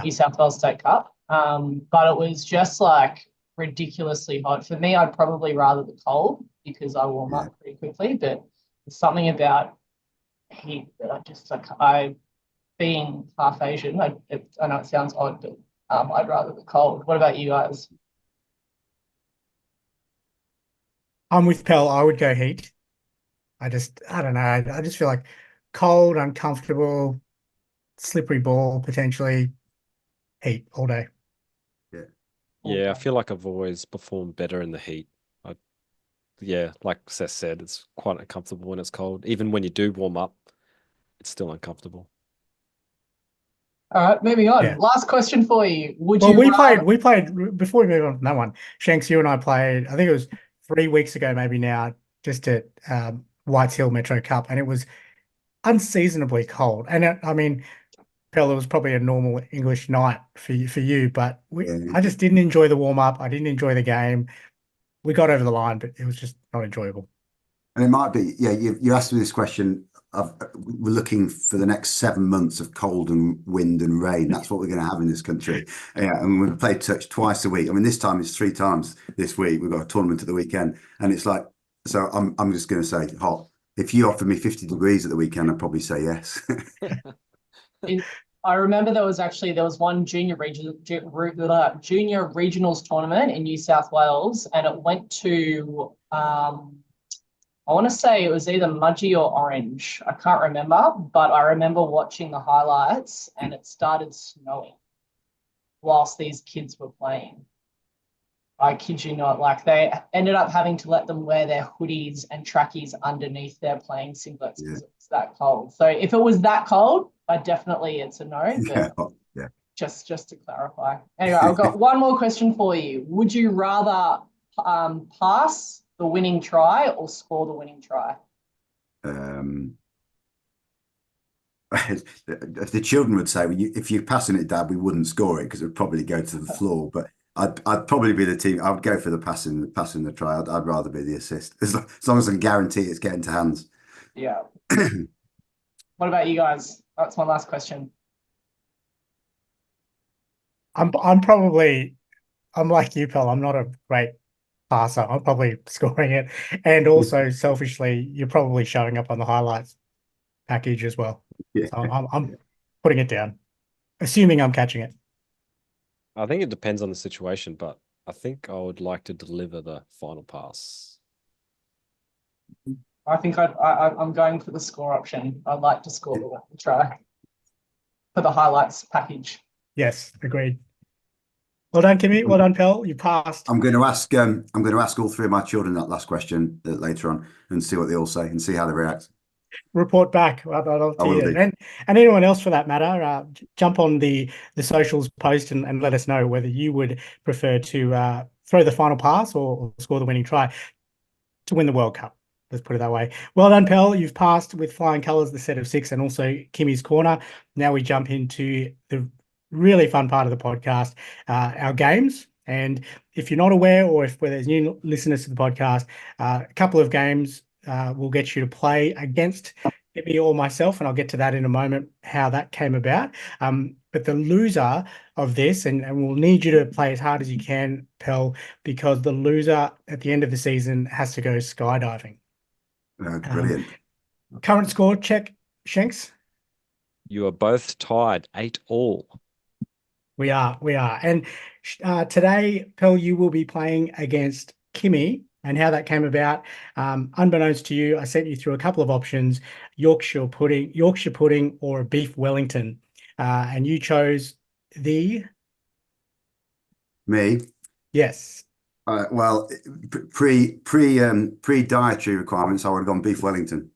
Speaker 4: New South Wales State Cup, but it was just like ridiculously hot. For me, I'd probably rather the cold because I warm up pretty quickly, but there's something about heat that being half Asian, I know it sounds odd, but I'd rather the cold. What about you guys?
Speaker 3: I'm with Pell. I would go heat. I don't know. I just feel like cold, uncomfortable, slippery ball, potentially heat all day.
Speaker 1: Yeah, I feel like I've always performed better in the heat. Like Cess said, it's quite uncomfortable when it's cold. Even when you do warm up, it's still uncomfortable.
Speaker 4: All right, moving on.
Speaker 3: Yeah.
Speaker 4: Last question for you.
Speaker 3: We played before we move on from that one. Shanks, you and I played, I think it was 3 weeks ago, maybe now, just at Whites Hill Metro Cup, and it was unseasonably cold. And I mean, Pell, it was probably a normal English night for you, but I just didn't enjoy the warm up. I didn't enjoy the game. We got over the line, but it was just not enjoyable.
Speaker 5: And it might be, you asked me this question. We're looking for the next 7 months of cold and wind and rain. That's what we're going to have in this country. Yeah, and we play touch twice a week. I mean, this time it's 3 times this week. We've got a tournament at the weekend, and it's like, so I'm just going to say hot. If you offered me 50 degrees at the weekend, I'd probably say yes.
Speaker 4: I remember there was one junior regionals tournament in New South Wales, and it went to I want to say it was either Mudgee or Orange. I can't remember, but I remember watching the highlights, and it started snowing whilst these kids were playing. I kid you not, like they ended up having to let them wear their hoodies and trackies underneath their playing singlets because it was that cold. So if it was that cold, it's a no.
Speaker 5: Yeah.
Speaker 4: But
Speaker 5: Yeah.
Speaker 4: just to clarify. Anyway, I've got one more question for you. Would you rather pass the winning try or score the winning try?
Speaker 5: The children would say, well, if you're passing it, Dad, we wouldn't score it because it would probably go to the floor. But I'd probably be the team. I'd go for the passing the try. I'd rather be the assist as long as I can guarantee it's getting to hands.
Speaker 4: Yeah. What about you guys? That's my last question.
Speaker 3: I'm like you, Pel. I'm not a great passer. I'm probably scoring it, and also selfishly, you're probably showing up on the highlights package as well.
Speaker 5: Yeah.
Speaker 3: So I'm putting it down, assuming I'm catching it.
Speaker 1: I think it depends on the situation, but I think I would like to deliver the final pass.
Speaker 4: I think I'm going for the score option. I'd like to score the try for the highlights package.
Speaker 3: Yes, agreed. Well done, Kimmy. Well done, Pel. You passed.
Speaker 5: I'm going to ask all three of my children that last question later on and see what they all say and see how they react.
Speaker 3: Report back. I'll
Speaker 5: I will
Speaker 3: you.
Speaker 5: do.
Speaker 3: And anyone else for that matter, jump on the socials post and let us know whether you would prefer to throw the final pass or score the winning try to win the World Cup. Let's put it that way. Well done, Pel. You've passed with flying colours, the set of 6, and also Kimmy's Corner. Now we jump into the really fun part of the podcast, our games. And if you're not aware, or if there's new listeners to the podcast, a couple of games will get you to play against Kimmy or myself, and I'll get to that in a moment, how that came about. But the loser of this, and we'll need you to play as hard as you can, Pel, because the loser at the end of the season has to go skydiving.
Speaker 5: Brilliant.
Speaker 3: Current score check, Shanks.
Speaker 1: You are both tied 8-all.
Speaker 3: We are. And today, Pel, you will be playing against Kimmy, and how that came about. Unbeknownst to you, I sent you through a couple of options: Yorkshire pudding, or a beef Wellington, and you chose the.
Speaker 5: Me?
Speaker 3: Yes.
Speaker 5: Well, pre dietary requirements, I would have gone beef Wellington.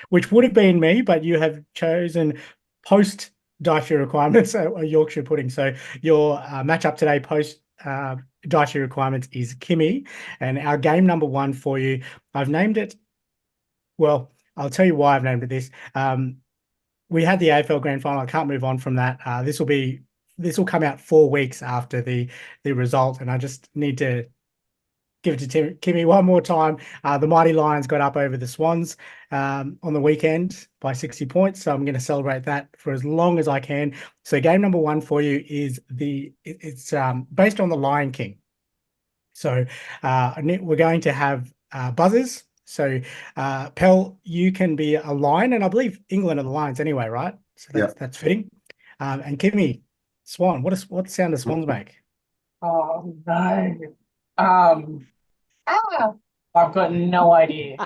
Speaker 3: Which would have been me, but you have chosen post dietary requirements, a Yorkshire pudding. So your matchup today post dietary requirements is Kimmy, and our game number 1 for you, I've named it. Well, I'll tell you why I've named it this. We had the AFL Grand Final. I can't move on from that. This will come out 4 weeks after the result, and I just need to give it to Kimmy one more time. The Mighty Lions got up over the Swans on the weekend by 60 points, so I'm going to celebrate that for as long as I can. So game number 1 for you is it's based on the Lion King. So we're going to have buzzers. So Pel, you can be a lion, and I believe England are the Lions anyway, right? So that's fitting. And Kimmy, swan. What sound does swans make?
Speaker 4: Oh no. I've got no idea.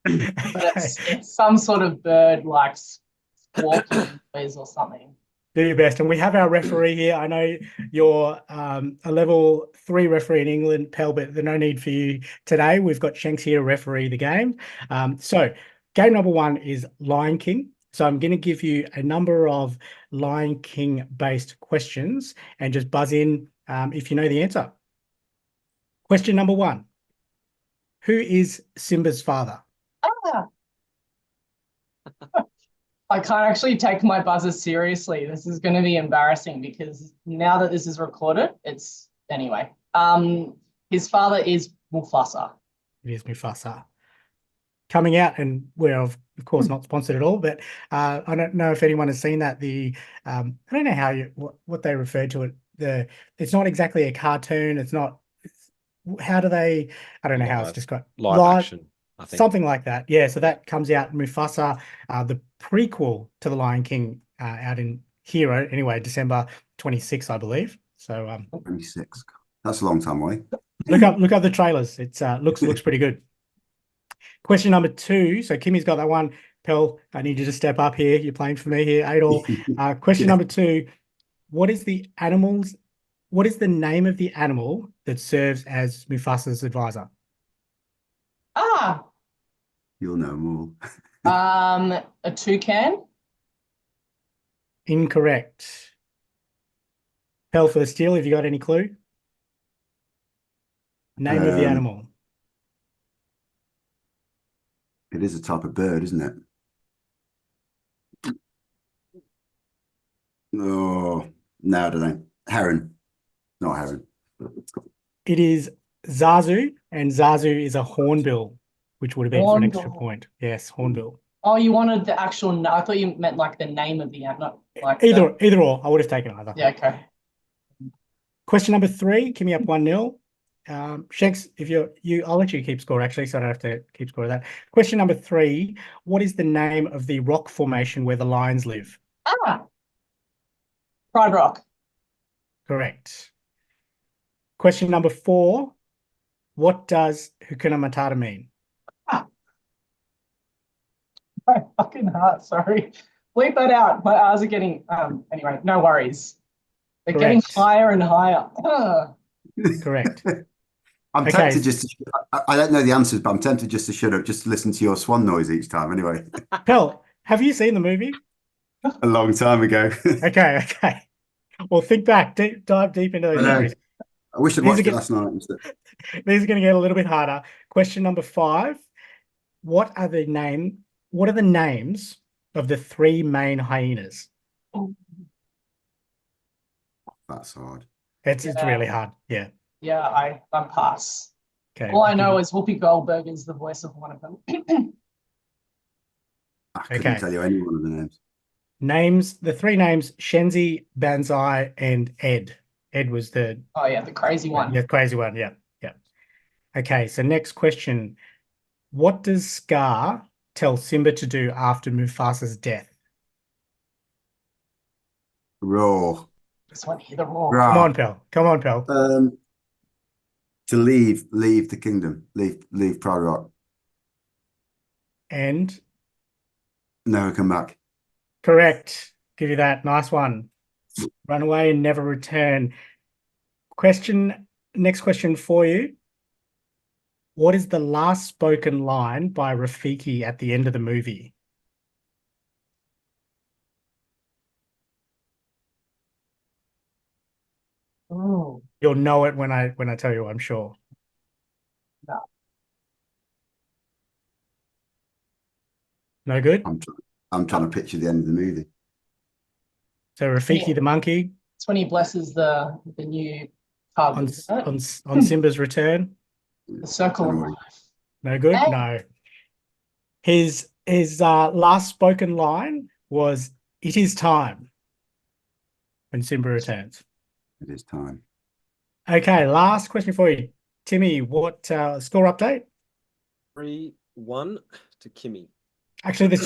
Speaker 4: But it's some sort of bird like squawking noise or something.
Speaker 3: Do your best. And we have our referee here. I know you're a level 3 referee in England, Pel, but there's no need for you today. We've got Shanks here to referee the game. So game number 1 is Lion King. So I'm going to give you a number of Lion King based questions and just buzz in if you know the answer. Question number 1. Who is Simba's father?
Speaker 4: I can't actually take my buzzers seriously. This is going to be embarrassing because now that this is recorded, anyway. His father is Mufasa.
Speaker 3: It is Mufasa. Coming out, and we're of course not sponsored at all, but I don't know if anyone has seen that. I don't know how what they refer to it. It's not exactly a cartoon. It's not. How do they? I don't know how it's described.
Speaker 1: Live action. I think.
Speaker 3: Something like that. Yeah, so that comes out Mufasa, the prequel to The Lion King, out in Hero, anyway, December 26th, I believe. So
Speaker 5: 26. That's a long time away.
Speaker 3: look up the trailers. It's looks pretty good. Question number 2. So Kimmy's got that one. Pel, I need you to step up here. You're playing for me here, 8-all. Question number 2. What is the name of the animal that serves as Mufasa's advisor?
Speaker 4: Ah,
Speaker 5: You'll know more.
Speaker 4: a toucan.
Speaker 3: Incorrect. Pel for the steal. Have you got any clue? Name of the animal.
Speaker 5: It is a type of bird, isn't it? Oh, no, I don't know. Heron. Not heron.
Speaker 3: It is Zazu, and Zazu is a hornbill, which would have been for an extra
Speaker 4: Hornbill.
Speaker 3: point. Yes, hornbill.
Speaker 4: Oh, you wanted the actual. I thought you meant like the name of the animal, not like
Speaker 3: Either or. I would have taken either.
Speaker 4: Yeah. Okay.
Speaker 3: Question number 3. Give me up 1-0. Shanks, if I'll let you keep score actually, so I don't have to keep score of that. Question number 3. What is the name of the rock formation where the lions live?
Speaker 4: Pride Rock.
Speaker 3: Correct. Question number 4. What does Hakuna Matata mean?
Speaker 4: My fucking heart. Sorry. Bleep that out. My eyes are getting. Anyway, no worries. They're getting higher and higher.
Speaker 3: Correct.
Speaker 5: I'm tempted just to, I don't know the answers, but I'm tempted just to shut up, just to listen to your swan noise each time anyway.
Speaker 3: Pel, have you seen the movie?
Speaker 5: A long time ago.
Speaker 3: Okay. Well, think back, dive deep into those memories.
Speaker 5: I wish I'd watched it last night instead.
Speaker 3: These are going to get a little bit harder. Question number 5. What are the names of the 3 main hyenas?
Speaker 5: That's hard.
Speaker 3: It's really hard. Yeah.
Speaker 4: Yeah, I pass.
Speaker 3: Okay.
Speaker 4: All I know is Whoopi Goldberg is the voice of one of them.
Speaker 5: I couldn't tell you any one of the names.
Speaker 3: The 3 names: Shenzi, Banzai, and Ed. Ed was the
Speaker 4: crazy one.
Speaker 3: Yeah, crazy one. Yeah. Okay, so next question. What does Scar tell Simba to do after Mufasa's death?
Speaker 5: Roar.
Speaker 4: This one here, the roar.
Speaker 3: Come on, Pel.
Speaker 5: To leave the kingdom, leave Pride Rock.
Speaker 3: And?
Speaker 5: Never come back.
Speaker 3: Correct. Give you that. Nice one. Run away and never return. Next question for you. What is the last spoken line by Rafiki at the end of the movie?
Speaker 4: Oh.
Speaker 3: You'll know it when I tell you, I'm sure.
Speaker 4: No.
Speaker 3: No good?
Speaker 5: I'm trying to picture the end of the movie.
Speaker 3: So Rafiki the monkey.
Speaker 4: It's when he blesses the new pub
Speaker 3: on Simba's return.
Speaker 4: The circle of life.
Speaker 3: No good?
Speaker 4: Hey.
Speaker 3: No. His last spoken line was, "It is time," when Simba returns.
Speaker 5: It is time. Okay,
Speaker 3: last question for you. Timmy, what score update?
Speaker 1: 3-1 to Kimmy.
Speaker 3: Actually,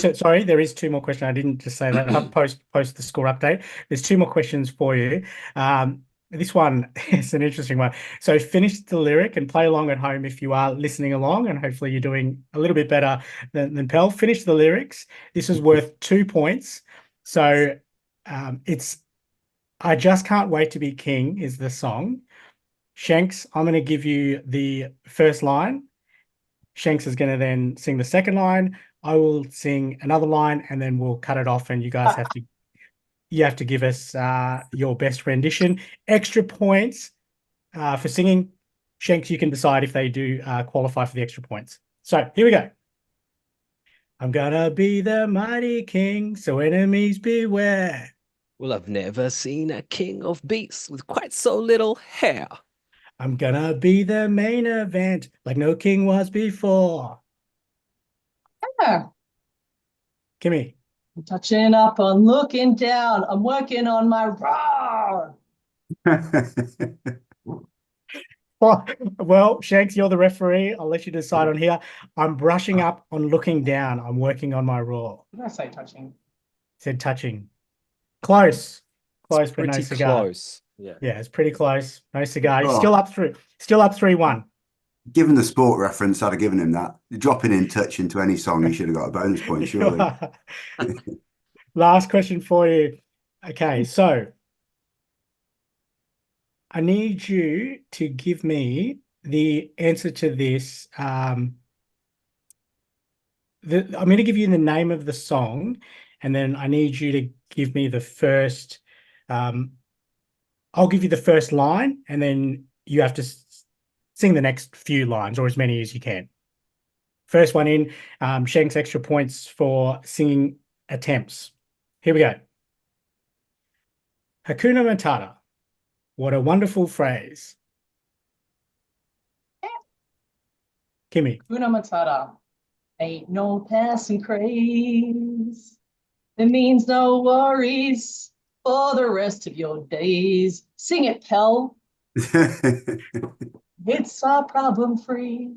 Speaker 3: there is 2 more questions. I didn't just say that. I'll post the score update. There's 2 more questions for you. This one is an interesting one. So finish the lyric and play along at home if you are listening along, and hopefully you're doing a little bit better than Pel. Finish the lyrics. This is worth 2 points. So it's "I Just Can't Wait to Be King" is the song. Shanks, I'm going to give you the first line. Shanks is going to then sing the second line. I will sing another line, and then we'll cut it off, and you guys have to give us your best rendition. Extra points for singing. Shanks, you can decide if they do qualify for the extra points. So here we go. I'm gonna be the mighty king, so enemies beware.
Speaker 1: Well, I've never seen a king of beasts with quite so little hair.
Speaker 3: I'm gonna be the main event like no king was before.
Speaker 4: Yeah.
Speaker 3: Kimmy.
Speaker 4: I'm touching up, I'm looking down, I'm working on my roar.
Speaker 3: Well, Shanks, you're the referee. I'll let you decide on here. I'm brushing up on looking down. I'm working on my roar.
Speaker 4: Did I say touching?
Speaker 3: Said touching. Close. Close, but no
Speaker 1: Pretty
Speaker 3: cigar.
Speaker 1: close. Yeah.
Speaker 3: Yeah, it's pretty close. No cigar. He's
Speaker 5: Oh.
Speaker 3: still up 3-1.
Speaker 5: Given the sport reference, I'd have given him that. Dropping in touch into any song, he should have got a bonus point, surely.
Speaker 3: Last question for you. Okay, so I need you to give me the answer to this. I'm going to give you the name of the song, and then I need you to give me the first. I'll give you the first line, and then you have to sing the next few lines, or as many as you can. First one in, Shanks extra points for singing attempts. Here we go. Hakuna Matata. What a wonderful phrase. Kimmy.
Speaker 4: Hakuna Matata. Ain't no passing craze. It means no worries for the rest of your days. Sing it, Pel. It's our problem-free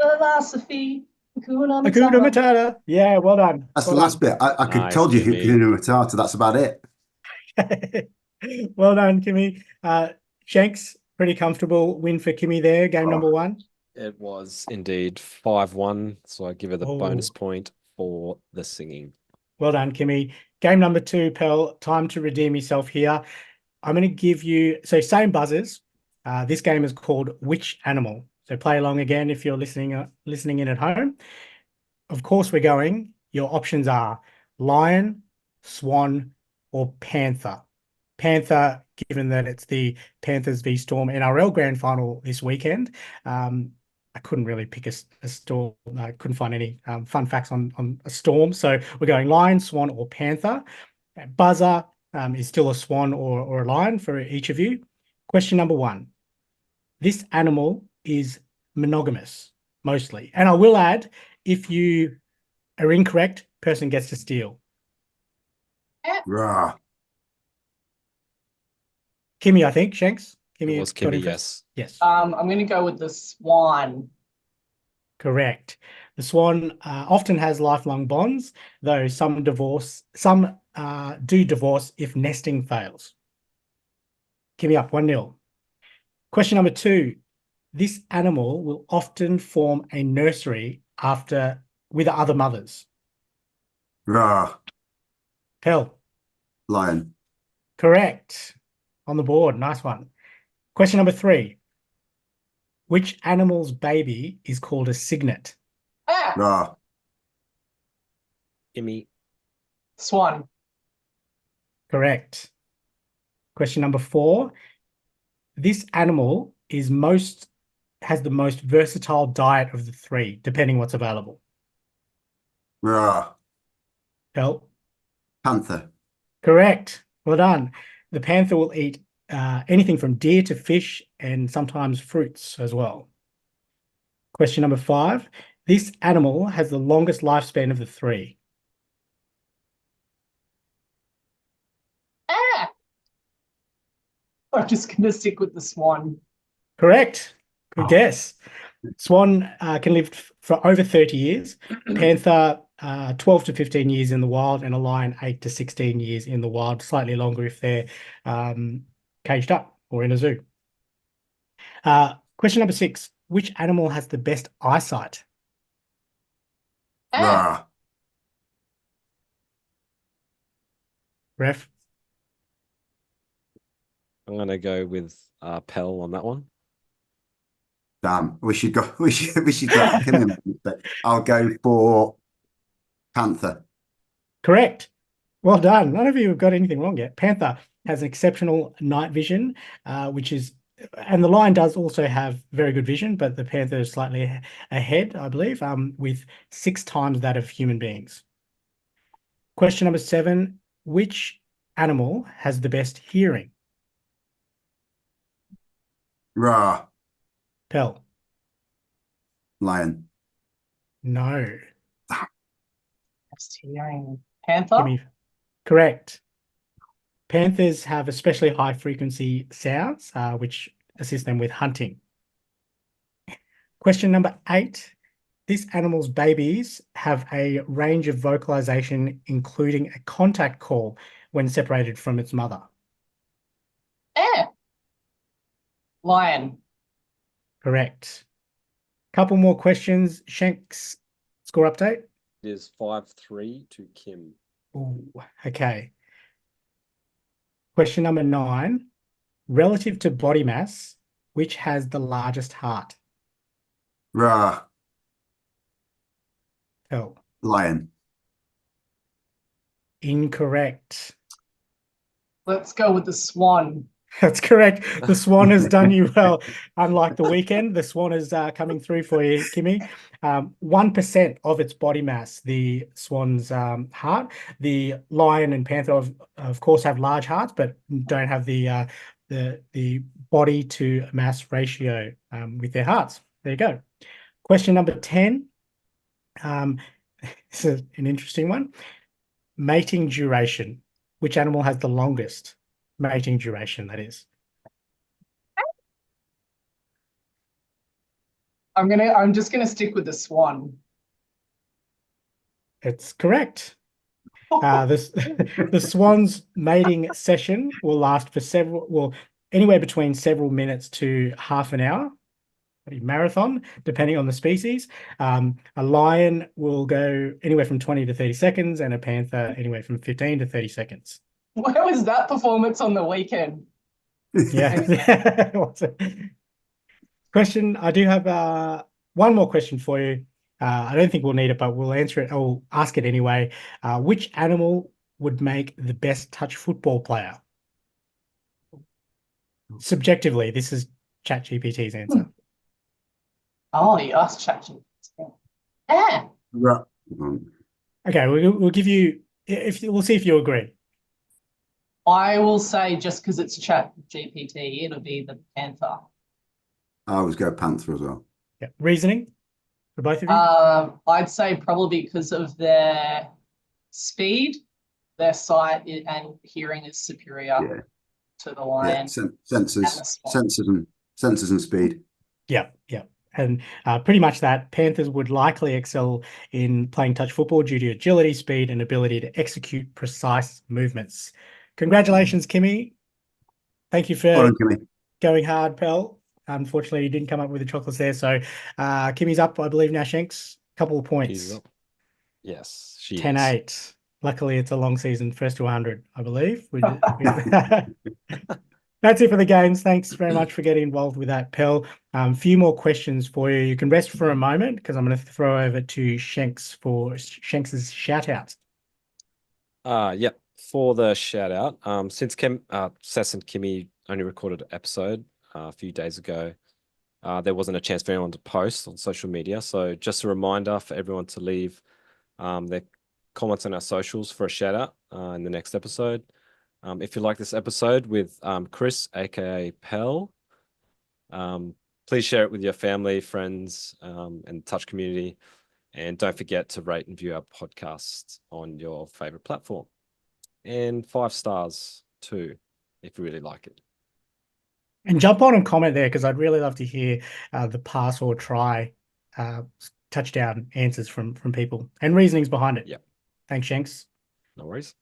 Speaker 4: philosophy. Hakuna
Speaker 3: Hakuna
Speaker 4: Matata.
Speaker 3: Matata. Yeah, well done.
Speaker 5: That's
Speaker 3: Well
Speaker 5: the last bit. I could
Speaker 1: Nice,
Speaker 5: told you
Speaker 1: Kimmy.
Speaker 5: Hakuna Matata. That's about it.
Speaker 3: done. Well done, Kimmy. Shanks, pretty comfortable win for Kimmy there. Game number 1.
Speaker 1: It was indeed 5-1. So I give her the bonus
Speaker 3: Oh.
Speaker 1: point for the singing.
Speaker 3: Well done, Kimmy. Game number 2, Pel. Time to redeem yourself here. I'm going to give you, so same buzzers. This game is called Which Animal? So play along again if you're listening in at home. Of course, we're going. Your options are lion, swan, or panther. Panther, given that it's the Panthers v Storm NRL grand final this weekend. I couldn't really pick a storm. I couldn't find any fun facts on a storm. So we're going lion, swan, or panther. Buzzer is still a swan or a lion for each of you. Question number 1. This animal is monogamous, mostly. And I will add, if you are incorrect, person gets to steal.
Speaker 5: Rah.
Speaker 3: Kimmy, I think. Shanks?
Speaker 1: It was
Speaker 3: got
Speaker 1: Kimmy,
Speaker 3: interest?
Speaker 1: yes.
Speaker 3: Yes.
Speaker 4: I'm going to go with the swan.
Speaker 3: Correct. The swan often has lifelong bonds, though some do divorce if nesting fails. Kimmy up 1-0. Question number 2. This animal will often form a nursery with other mothers.
Speaker 5: Rah.
Speaker 3: Pel.
Speaker 5: Lion.
Speaker 3: Correct. On the board. Nice one. Question number 3. Which animal's baby is called a cygnet?
Speaker 5: Rah.
Speaker 1: Kimmy.
Speaker 4: Swan.
Speaker 3: Correct. Question number 4. This animal has the most versatile diet of the 3, depending what's available.
Speaker 5: Rah.
Speaker 3: Pel.
Speaker 5: Panther.
Speaker 3: Correct. Well done. The panther will eat anything from deer to fish and sometimes fruits as well. Question number 5. This animal has the longest lifespan of the 3.
Speaker 4: I'm just going to stick with the swan.
Speaker 3: Correct. Good guess. Swan can live for over 30 years. Panther, 12 to 15 years in the wild, and a lion, 8 to 16 years in the wild, slightly longer if they're caged up or in a zoo. Question number 6. Which animal has the best eyesight?
Speaker 5: Rah.
Speaker 3: Ref?
Speaker 1: I'm going to go with Pell on that one.
Speaker 5: Damn. We should got Kimmy. I'll go for Panther.
Speaker 3: Correct. Well done. None of you have got anything wrong yet. Panther has exceptional night vision, and the lion does also have very good vision, but the panther is slightly ahead, I believe, with 6 times that of human beings. Question number 7. Which animal has the best hearing?
Speaker 5: Rah.
Speaker 3: Pel.
Speaker 5: Lion.
Speaker 3: No.
Speaker 4: Best hearing. Panther.
Speaker 3: Kimmy. Correct. Panthers have especially high frequency sounds, which assist them with hunting. Question number 8. This animal's babies have a range of vocalization, including a contact call when separated from its mother.
Speaker 4: Eh. Lion.
Speaker 3: Correct. Couple more questions. Shanks, score update.
Speaker 1: It is 5-3 to Kim.
Speaker 3: Ooh, okay. Question number 9. Relative to body mass, which has the largest heart?
Speaker 5: Rah,
Speaker 3: Oh,
Speaker 5: lion.
Speaker 3: incorrect.
Speaker 4: Let's go with the swan.
Speaker 3: That's correct. The swan has done you well. Unlike the weekend, the swan is coming through for you, Kimmy. 1% of its body mass, the swan's heart. The lion and panther, of course, have large hearts, but don't have the body to mass ratio with their hearts. There you go. Question number 10. This is an interesting one. Mating duration. Which animal has the longest mating duration, that is?
Speaker 4: I'm just gonna stick with the swan.
Speaker 3: It's correct. The swan's mating session will last for anywhere between several minutes to half an hour, a marathon, depending on the species. A lion will go anywhere from 20 to 30 seconds, and a panther anywhere from 15 to 30 seconds.
Speaker 4: Where was that performance on the weekend?
Speaker 3: Yeah. Question. I do have one more question for you. I don't think we'll need it, but we'll answer it. I'll ask it anyway. Which animal would make the best touch football player? Subjectively, this is ChatGPT's answer.
Speaker 4: Oh, you asked ChatGPT. Eh.
Speaker 5: Rah.
Speaker 3: Okay, we'll give you. We'll see if you agree.
Speaker 4: I will say just because it's ChatGPT, it'll be the panther.
Speaker 5: I always go panther as well.
Speaker 3: Yeah. Reasoning for both of you.
Speaker 4: I'd say probably because of their speed, their sight and hearing is superior
Speaker 5: Yeah.
Speaker 4: to the
Speaker 5: Yeah,
Speaker 4: lion.
Speaker 5: sensors and speed.
Speaker 3: Yeah. And pretty much that. Panthers would likely excel in playing touch football due to agility, speed, and ability to execute precise movements. Congratulations, Kimmy. Thank you for
Speaker 5: Well done, Kimmy.
Speaker 3: going hard, pal. Unfortunately, you didn't come up with the chocolates there. So Kimmy's up, I believe, now, Shanks. Couple of points.
Speaker 1: Yes, she is.
Speaker 3: 10-8. Luckily, it's a long season, first to 100, I believe. That's it for the games. Thanks very much for getting involved with that, Pell. Few more questions for you. You can rest for a moment because I'm going to throw over to Shanks for Shanks's shout outs.
Speaker 1: Yep. For the shout out, since Cess and Kimmy only recorded an episode a few days ago, there wasn't a chance for anyone to post on social media. So just a reminder for everyone to leave their comments on our socials for a shout out in the next episode. If you like this episode with Chris, aka Pell, please share it with your family, friends, and Touch community. And don't forget to rate and view our podcast on your favorite platform. And 5 stars too, if you really like it.
Speaker 3: And jump on and comment there because I'd really love to hear the pass or try touchdown answers from people and reasonings behind it.
Speaker 1: Yep.
Speaker 3: Thanks, Shanks.
Speaker 1: No worries.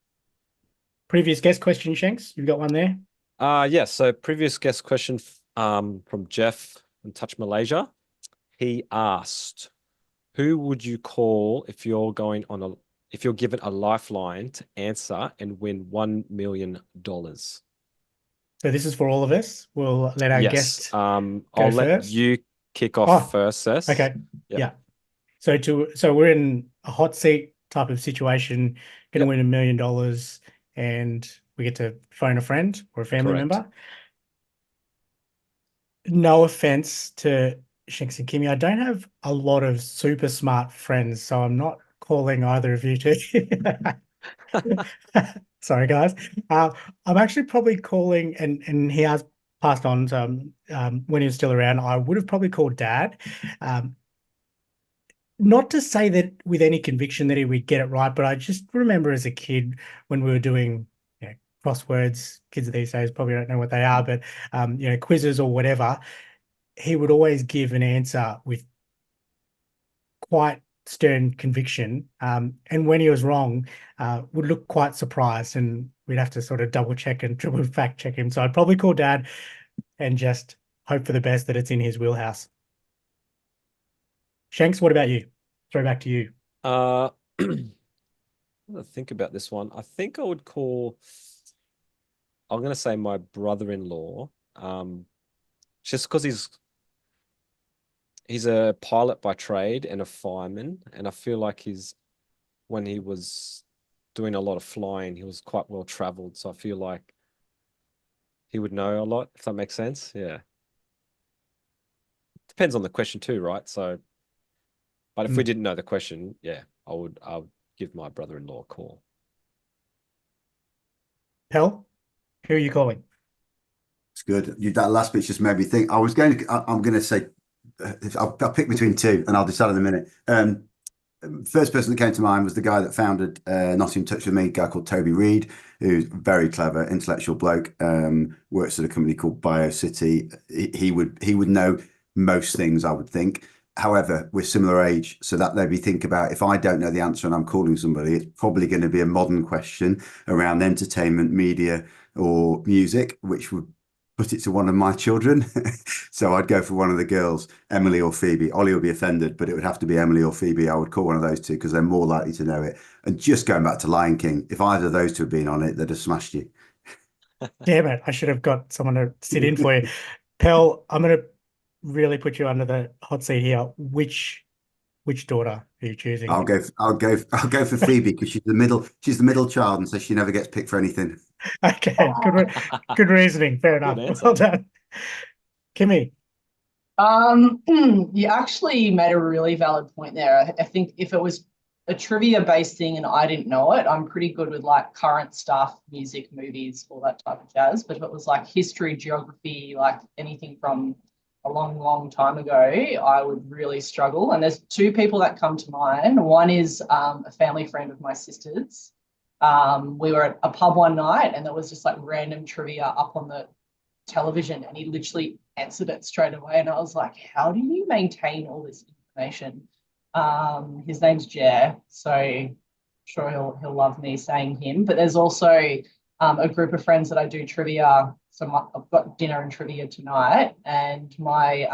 Speaker 3: Previous guest question, Shanks. You've got one there?
Speaker 1: Yes. So previous guest question from Jeff in Touch Malaysia. He asked, who would you call if you're given a lifeline to answer and win $1 million?
Speaker 3: So this is for all of us. We'll let our guest
Speaker 1: I'll
Speaker 3: first.
Speaker 1: let you kick off first, Cess.
Speaker 3: Okay.
Speaker 1: Yep.
Speaker 3: Yeah. So we're in a hot seat type of situation, going to win $1 million, and we get to phone a friend or a family member. No offense to Shanks and Kimmy, I don't have a lot of super smart friends, so I'm not calling either of you to. Sorry, guys. I'm actually probably calling, and he has passed on. So when he was still around, I would have probably called Dad. Not to say that with any conviction that he would get it right, but I just remember as a kid when we were doing crosswords. Kids these days probably don't know what they are, but quizzes or whatever. He would always give an answer with quite stern conviction. And when he was wrong, would look quite surprised, and we'd have to sort of double check and triple fact check him. So I'd probably call Dad and just hope for the best that it's in his wheelhouse. Shanks, what about you? Throw back to you.
Speaker 1: I'm gonna think about this one. I think I would call. I'm gonna say my brother-in-law, just because he's a pilot by trade and a fireman, and I feel like when he was doing a lot of flying, he was quite well traveled. So I feel like he would know a lot, if that makes sense. Yeah. Depends on the question too, right? So, but if we didn't know the question, yeah, I would give my brother-in-law a call.
Speaker 3: Hell, who are you calling?
Speaker 5: It's good. That last bit just made me think. I'm going to say, I'll pick between two, and I'll decide in a minute. First person that came to mind was the guy that founded Not In Touch With Me, a guy called Toby Reed, who's very clever, intellectual bloke, works at a company called BioCity. He would know most things, I would think. However, we're similar age, so that made me think about, if I don't know the answer and I'm calling somebody, it's probably going to be a modern question around entertainment, media, or music, which would put it to one of my children. So I'd go for one of the girls, Emily or Phoebe. Ollie will be offended, but it would have to be Emily or Phoebe. I would call one of those two because they're more likely to know it. And just going back to Lion King, if either of those two had been on it, they'd have smashed you.
Speaker 3: Damn it, I should have got someone to sit in for you. Pell, I'm going to really put you under the hot seat here. Which daughter are you choosing?
Speaker 5: I'll go for Phoebe because she's the middle child, and so she never gets picked for anything.
Speaker 3: Okay, good reasoning. Fair enough.
Speaker 1: Good answer.
Speaker 3: Well done. Kimmy.
Speaker 4: You actually made a really valid point there. I think if it was a trivia-based thing and I didn't know it, I'm pretty good with like current stuff, music, movies, all that type of jazz. But if it was like history, geography, like anything from a long, long time ago, I would really struggle. And there's two people that come to mind. One is a family friend of my sister's. We were at a pub one night and there was just like random trivia up on the television, and he literally answered it straight away. And I was like, how do you maintain all this information? His name's Jer, so I'm sure he'll love me saying him. But there's also a group of friends that I do trivia. So I've got dinner and trivia tonight, and my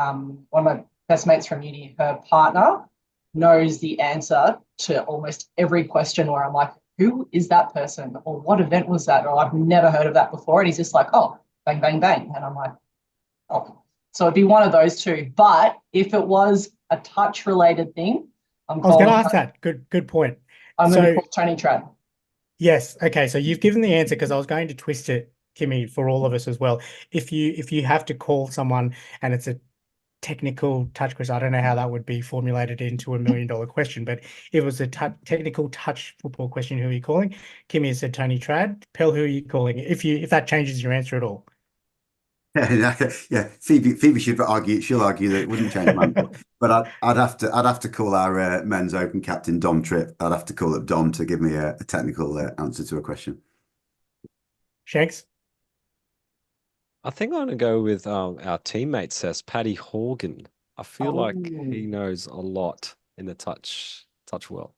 Speaker 4: one of my best mates from uni, her partner knows the answer to almost every question where I'm like, who is that person? Or what event was that? Or I've never heard of that before. And he's just like, oh, bang, bang, bang. And I'm like, oh. So it'd be one of those two. But if it was a touch related thing,
Speaker 3: I was going to ask that. Good point.
Speaker 4: I'm going to call Tony Trad.
Speaker 3: Yes. Okay. So you've given the answer, because I was going to twist it, Kimmy, for all of us as well. If you have to call someone and it's a technical touch question, I don't know how that would be formulated into $1 million question, but if it was a technical touch football question, who are you calling? Kimmy has said Tony Trad. Pell, who are you calling? If that changes your answer at all.
Speaker 5: Yeah, Phoebe should argue. She'll argue that it wouldn't change my answer. But I'd have to call our men's open captain Dom Tripp. I'd have to call up Dom to give me a technical answer to a question.
Speaker 3: Shanks?
Speaker 1: I think I'm gonna go with our teammate Cess, Paddy Horgan. I feel like he knows a lot in the touch world.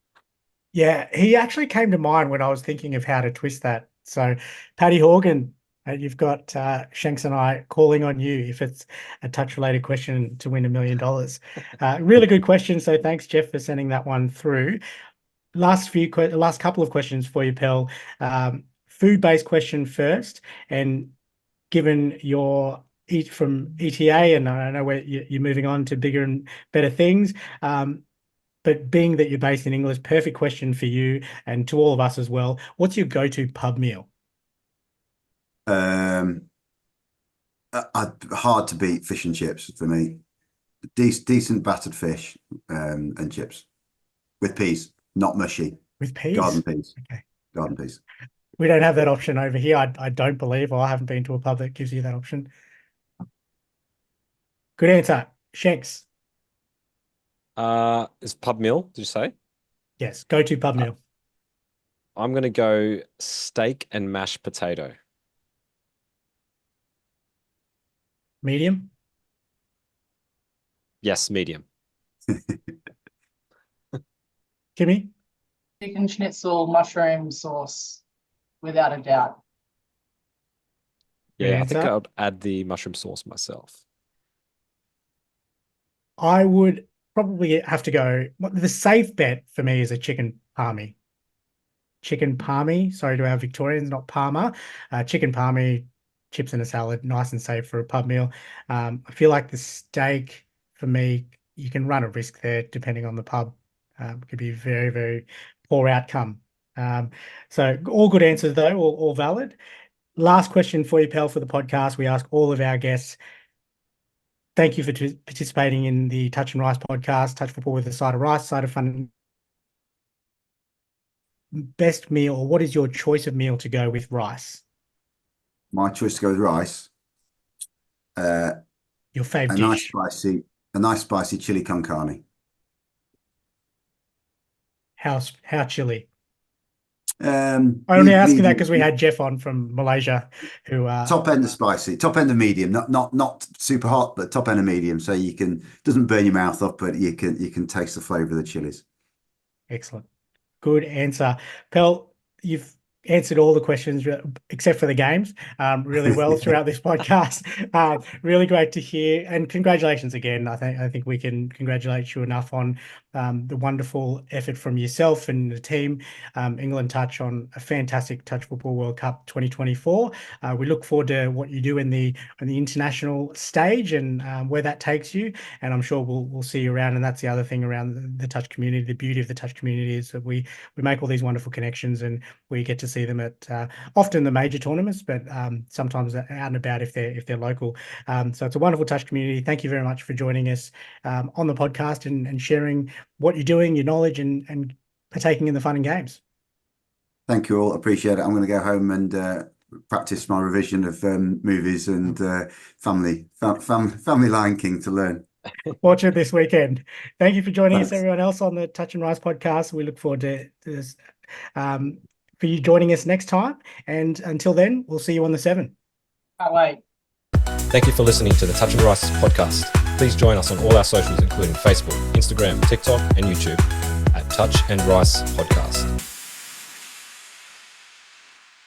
Speaker 3: Yeah, he actually came to mind when I was thinking of how to twist that. So, Paddy Horgan, you've got Shanks and I calling on you if it's a touch-related question to win $1 million. Really good question. So thanks, Jeff, for sending that one through. Last couple of questions for you, Pell. Food-based question first, and given your from ETA, and I know where you're moving on to bigger and better things. But being that you're based in England, perfect question for you and to all of us as well. What's your go-to pub meal?
Speaker 5: Hard to beat fish and chips for me. Decent battered fish and chips with peas, not mushy.
Speaker 3: With peas?
Speaker 5: Garden peas.
Speaker 3: Okay.
Speaker 5: Garden peas.
Speaker 3: We don't have that option over here. I don't believe, or I haven't been to a pub that gives you that option. Good answer. Shanks.
Speaker 1: Is pub meal, did you say?
Speaker 3: Yes, go-to pub meal.
Speaker 1: I'm gonna go steak and mashed potato.
Speaker 3: Medium?
Speaker 1: Yes, medium.
Speaker 3: Kimmy?
Speaker 4: Chicken schnitzel, mushroom sauce, without a doubt.
Speaker 3: Good
Speaker 1: Yeah, I think
Speaker 3: answer.
Speaker 1: I'd add the mushroom sauce myself.
Speaker 3: I would probably have to go. The safe bet for me is a chicken palmy. Chicken palmy. Sorry to our Victorians, not parma. Chicken palmy, chips in a salad, nice and safe for a pub meal. I feel like the steak for me, you can run a risk there depending on the pub. Could be very, very poor outcome. So all good answers though, all valid. Last question for you, Pal, for the podcast. We ask all of our guests. Thank you for participating in the Touch and Rice podcast, Touch Football with a Side of Rice, Side of Fun. Best meal, or what is your choice of meal to go with rice?
Speaker 5: My choice to go with rice.
Speaker 3: Your fave
Speaker 5: A
Speaker 3: dish.
Speaker 5: nice spicy chili con carne.
Speaker 3: How chili?
Speaker 5: Um,
Speaker 3: I'm only asking that
Speaker 5: medium,
Speaker 3: because we had Jeff on from Malaysia, who
Speaker 5: top end of spicy, top end of medium, not super hot, but top end of medium. So doesn't burn your mouth off, but you can taste the flavour of the chilies.
Speaker 3: excellent. Good answer. Pel, you've answered all the questions except for the games really well throughout this podcast. Really great to hear, and congratulations again. I think we can congratulate you enough on the wonderful effort from yourself and the team, England Touch, on a fantastic Touch Football World Cup 2024. We look forward to what you do in the international stage and where that takes you. And I'm sure we'll see you around. And that's the other thing around the Touch community. The beauty of the Touch community is that we make all these wonderful connections, and we get to see them at often the major tournaments, but sometimes out and about if they're local. So it's a wonderful Touch community. Thank you very much for joining us on the podcast and sharing what you're doing, your knowledge, and partaking in the fun and games.
Speaker 5: Thank you all. Appreciate it. I'm going to go home and practice my revision of movies and Family Lion King to learn.
Speaker 3: Watch it this weekend. Thank you for joining
Speaker 5: Thanks.
Speaker 3: us, everyone else, on the Touch and Rise podcast. We look forward to this, for you joining us next time. And until then, we'll see you on the 7.
Speaker 4: Can't wait.
Speaker 1: Thank you for listening to the Touch and Rice podcast. Please join us on all our socials, including Facebook, Instagram, TikTok, and YouTube at Touch and Rice Podcast.